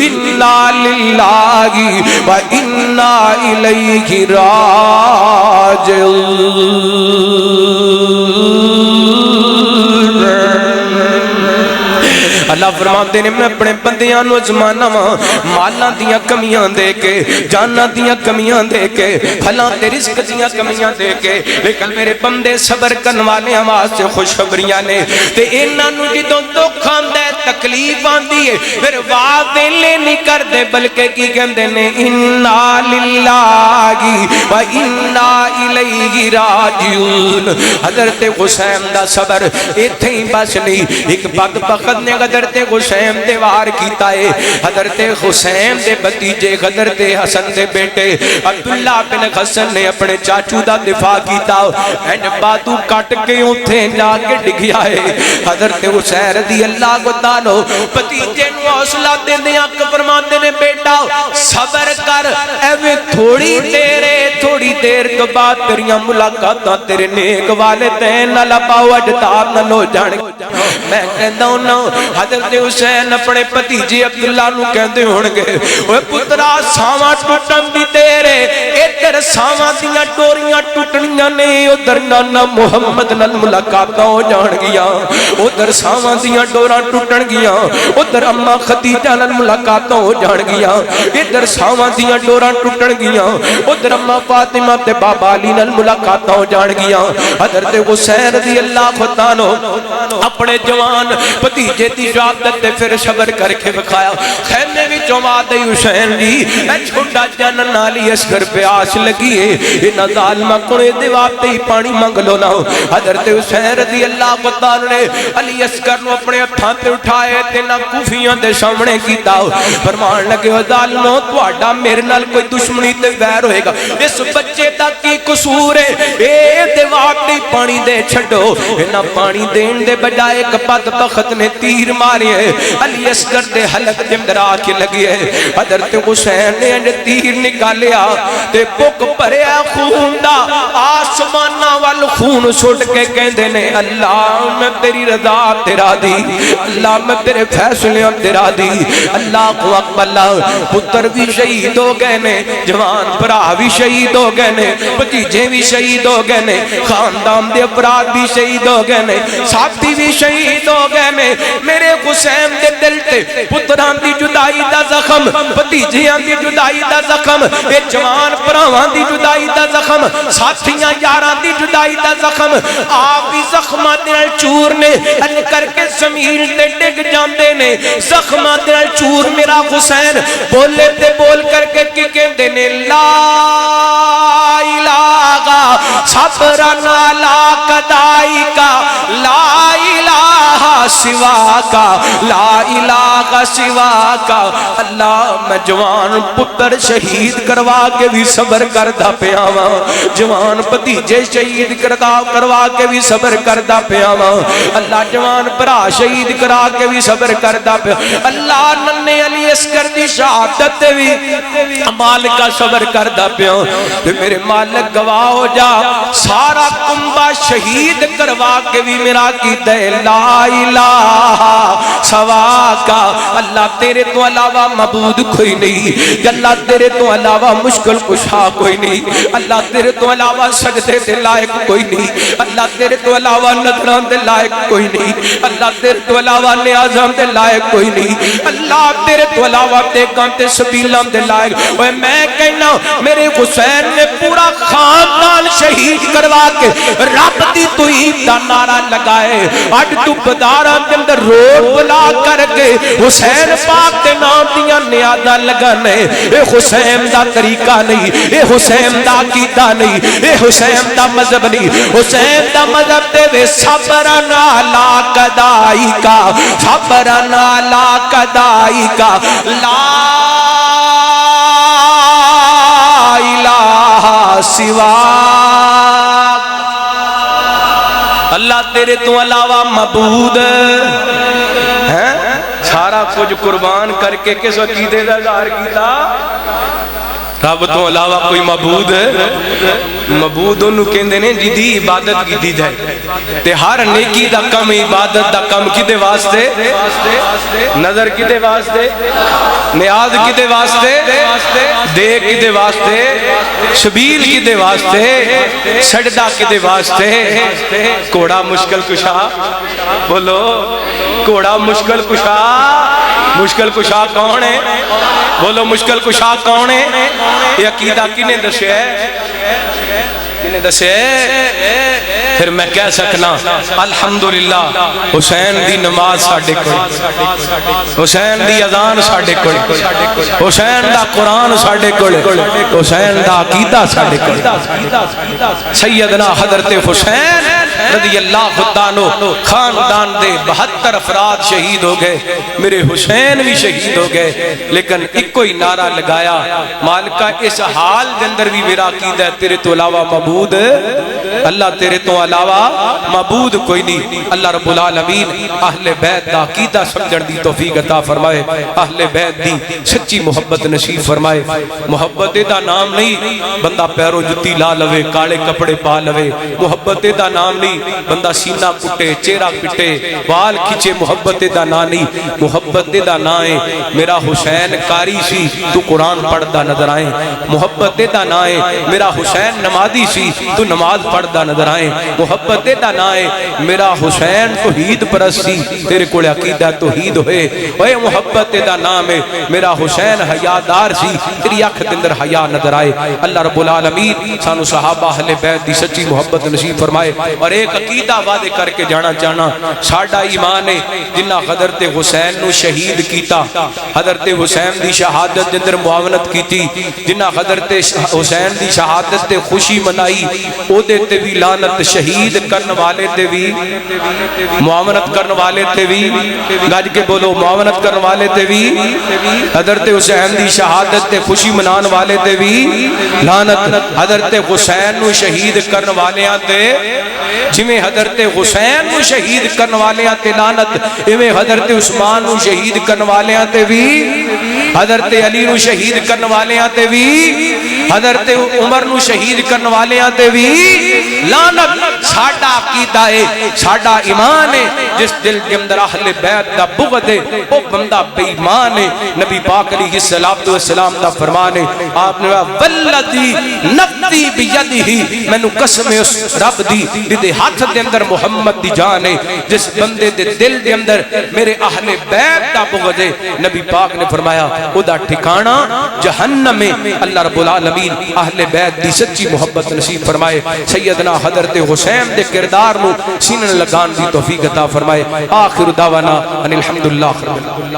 انا للہ و انا الیہ راجعون اللہ فرماتے ہیں میں اپنے بندیاں نو زمانہ مالاں دیاں کمیاں دے کے جاناں دیاں کمیاں دے کے پھلاں تے رزق دیاں کمیاں دے کے لیکن میرے بندے صبر کرن والے آواز سے خوشخبریاں نے تے انہاں نو جدوں دکھ آندا ہے تکلیف آندی ہے پھر وعدے نہیں کردے بلکہ کی کہندے نے انا للہ و انا الیہ راجعون حضرت حسین دا صبر ایتھے ہی بس نہیں ایک بدبخت نے حضرت حسین دے وار کیتا ہے حضرت حسین دے بتیجے حضرت حسن دے بیٹے عبداللہ بن حسن نے اپنے چاچو دا دفاع کیتا این باتو کٹ کے اتھے جا کے ڈگیا ہے حضرت حسین رضی اللہ کو تعالیٰ بتیجے نو حوصلہ دے دے آنکھ فرماتے نے بیٹا صبر کر ایوے تھوڑی دیر تو بعد تیریاں ملاقاتاں تیرے نیک والدین نہ لپاو اجتاب نہ لو جانے میں کہتا ہوں نا حضرت حسین اپنے پتیجے عبداللہ نو کہندے ہونگے اوہ پترا ساواں ٹوٹن دی تیرے ادھر ساواں دیاں ڈوریاں ٹوٹنیاں نے ادھر نانا محمد نال ملاقاتاں ہو جان گیا ادھر ساواں دیاں ڈوراں ٹوٹن گیا ادھر اماں خدیجہ نال ملاقاتاں ہو جان گیا ادھر ساواں دیاں ڈوراں ٹوٹن گیا ادھر اماں فاطمہ تے بابا علی نال ملاقاتاں ہو جان گیا حضرت حسین رضی اللہ عنہ اپنے جوان بھتیجے دی شہادت تے پھر صبر کر کے بکھایا خیمے بھی جواد حسین جی اے چھوٹا جان نالی اسکر پیاس لگی ہے انہا ظالمہ کنے دیواتے ہی پانی مانگ لو نہ حضرت حسین رضی اللہ عنہ نے علی اسکر نو اپنے ہتھاں تے اٹھائے تے نہ کوفیاں دے سامنے کیتا فرمان لگے ہو ظالمو تہاڈا میرے نال کوئی دشمنی تے ویر ہوئے گا اس بچے دا کی قصور ہے اے دیواتے ہی پانی دے چھڈو انہا پانی دین دے بجائے ایک بدبخت نے تیر مارے ہیں علی اصغر دے حلق دے اندر آ کے لگی ہے حضرت حسین نے انہیں تیر نکالیا تے بک بھریا خون دا آسمانہ وال خون سٹ کے کہندے نے اللہ میں تیری رضا تیرا دی اللہ میں تیرے فیصلے تیرا دی اللہ اکبر اللہ پتر بھی شہید ہو گئے نے جوان بھرا بھی شہید ہو گئے نے بھتیجے بھی شہید ہو گئے نے خاندان دے افراد بھی شہید ہو گئے نے ساتھی بھی شہید ہو گئے نے میرے حسین دے دل تے پتران دی جدائی دا زخم بھتیجیاں دی جدائی دا زخم اے جوان بھراواں دی جدائی دا زخم ساتھیاں یاراں دی جدائی دا زخم آپ بھی زخماں دے نال چور نے اج کر کے زمین تے ڈگ جاندے نے زخماں دے نال چور میرا حسین بولے تے بول کر کے کی کہندے نے لا الہ صبرنا لا قدائی کا لا الہ سوا کا لا الہ سوا کا اللہ میں جوان پتر شہید کروا کے بھی صبر کردا پیا واں جوان بھتیجے شہید کروا کے بھی صبر کردا پیا واں اللہ جوان بھرا شہید کرا کے بھی صبر کردا پیا اللہ ننے علی اصغر دی شہادت تے بھی مالکا صبر کردا پیا تے میرے مالک گواہ ہو جا سارا کنبہ شہید کروا کے بھی میرا کی دے لا الہ سوا کا اللہ تیرے تو علاوہ معبود کوئی نہیں اللہ تیرے تو علاوہ مشکل کشا کوئی نہیں اللہ تیرے تو علاوہ سجدے دے لائق کوئی نہیں اللہ تیرے تو علاوہ نظران دے لائق کوئی نہیں اللہ تیرے تو علاوہ نیازان دے لائق کوئی نہیں اللہ تیرے تو علاوہ دیکھان تے سبیلان دے لائق اوہ میں کہنا میرے حسین نے پورا خاندان شہید کروا کے رب دی توحید دا نعرہ لگائے اج تو بداران دے اندر روڈ بلا کر کے حسین پاک دے نام دیاں نیازاں لگانے اے حسین دا طریقہ نہیں اے حسین دا عقیدہ نہیں اے حسین دا مذہب نہیں حسین دا مذہب دے وے صبرنا لا قدائی کا صبرنا لا قدائی کا لا الہ سوا اللہ تیرے تو علاوہ معبود ہے سارا کچھ قربان کر کے کس عقیدے دا اظہار کیتا رب تو علاوہ کوئی معبود ہے معبود انہوں کہندے نے جدی عبادت کی دی جائے تے ہر نیکی دا کم عبادت دا کم کی دے واسطے نظر کی دے واسطے نیاز کی دے واسطے دے کی دے واسطے شبیل کی دے واسطے سجدہ کی دے واسطے کوڑا مشکل کشا بولو کوڑا مشکل کشا مشکل کشا کون ہے بولو مشکل کشا کون ہے یہ عقیدہ کنے دسے کنے دسے پھر میں کہہ سکنا الحمدللہ حسین دی نماز ساڑھے کوئی حسین دی اذان ساڑھے کوئی حسین دا قرآن ساڑھے کوئی حسین دا عقیدہ ساڑھے کوئی سیدنا حضرت حسین رضی اللہ عنہ خاندان دے 72 افراد شہید ہو گئے میرے حسین بھی شہید ہو گئے لیکن ایک کوئی نعرہ لگایا مالکہ اس حال دے اندر بھی میرا عقیدہ ہے تیرے تو علاوہ معبود اللہ تیرے تو علاوہ معبود کوئی نہیں اللہ رب العالمین اہل بیت دا عقیدہ سمجھن دی توفیق عطا فرمائے اہل بیت دی سچی محبت نصیب فرمائے محبت دا نام نہیں بندہ پیرو جتی لا لوے کالے کپڑے پا لوے محبت دا نام نہیں بندہ سینہ کٹے چہرہ پٹے وال کھچے محبت دا نام نہیں محبت دا نام ہے میرا حسین قاری سی تو قرآن پڑھدا نظر آئے محبت دا نام ہے میرا حسین نمازی سی تو نماز پڑھدا نظر آئے محبت دا نام ہے میرا حسین توحید پرست سی تیرے کول عقیدہ توحید ہوئے اوے محبت دا نام ہے میرا حسین حیادار سی تیری اکھ دے اندر حیا نظر آئے اللہ رب العالمین سانو صحابہ اہل بیت دی سچی محبت نصیب فرمائے اور ایک عقیدہ وعدے کر کے جانا چاہنا ساڈا ایمان ہے جنہ حضرت حسین نو شہید کیتا حضرت حسین دی شہادت دے اندر معاونت کیتی جنہ حضرت حسین دی شہادت تے خوشی منائی او دے تے بھی لعنت شہید کرن والے تے بھی معاونت کرن والے تے بھی گج کے بولو معاونت کرن والے تے بھی حضرت حسین دی شہادت تے خوشی منان والے تے بھی لعنت حضرت حسین نو شہید کرن والے تے جویں حضرت حسین نو شہید کرن والے تے لعنت ایویں حضرت عثمان نو شہید کرن والے تے بھی حضرت علی نو شہید کرن والے تے بھی حضرت عمر نو شہید کرن والے تے بھی لعنت ساڈا عقیدہ ہے ساڈا ایمان ہے جس دل کے اندر اہل بیت دا بغض ہے وہ بندہ بے ایمان ہے نبی پاک علیہ الصلوۃ والسلام دا فرمان ہے آپ نے والذی نفسی بیدہ مینوں قسم ہے اس رب دی جدے ہاتھ دے اندر محمد دی جان ہے جس بندے دے دل دے اندر میرے اہل بیت دا بغض ہے نبی پاک نے فرمایا او دا ٹھکانہ جہنم ہے اللہ رب العالمین اہل بیت دی سچی محبت نصیب فرمائے سیدنا حضرت حسین دے کردار نو سینہ لگان دی توفیق عطا فرمائے آخر دعوانا ان الحمدللہ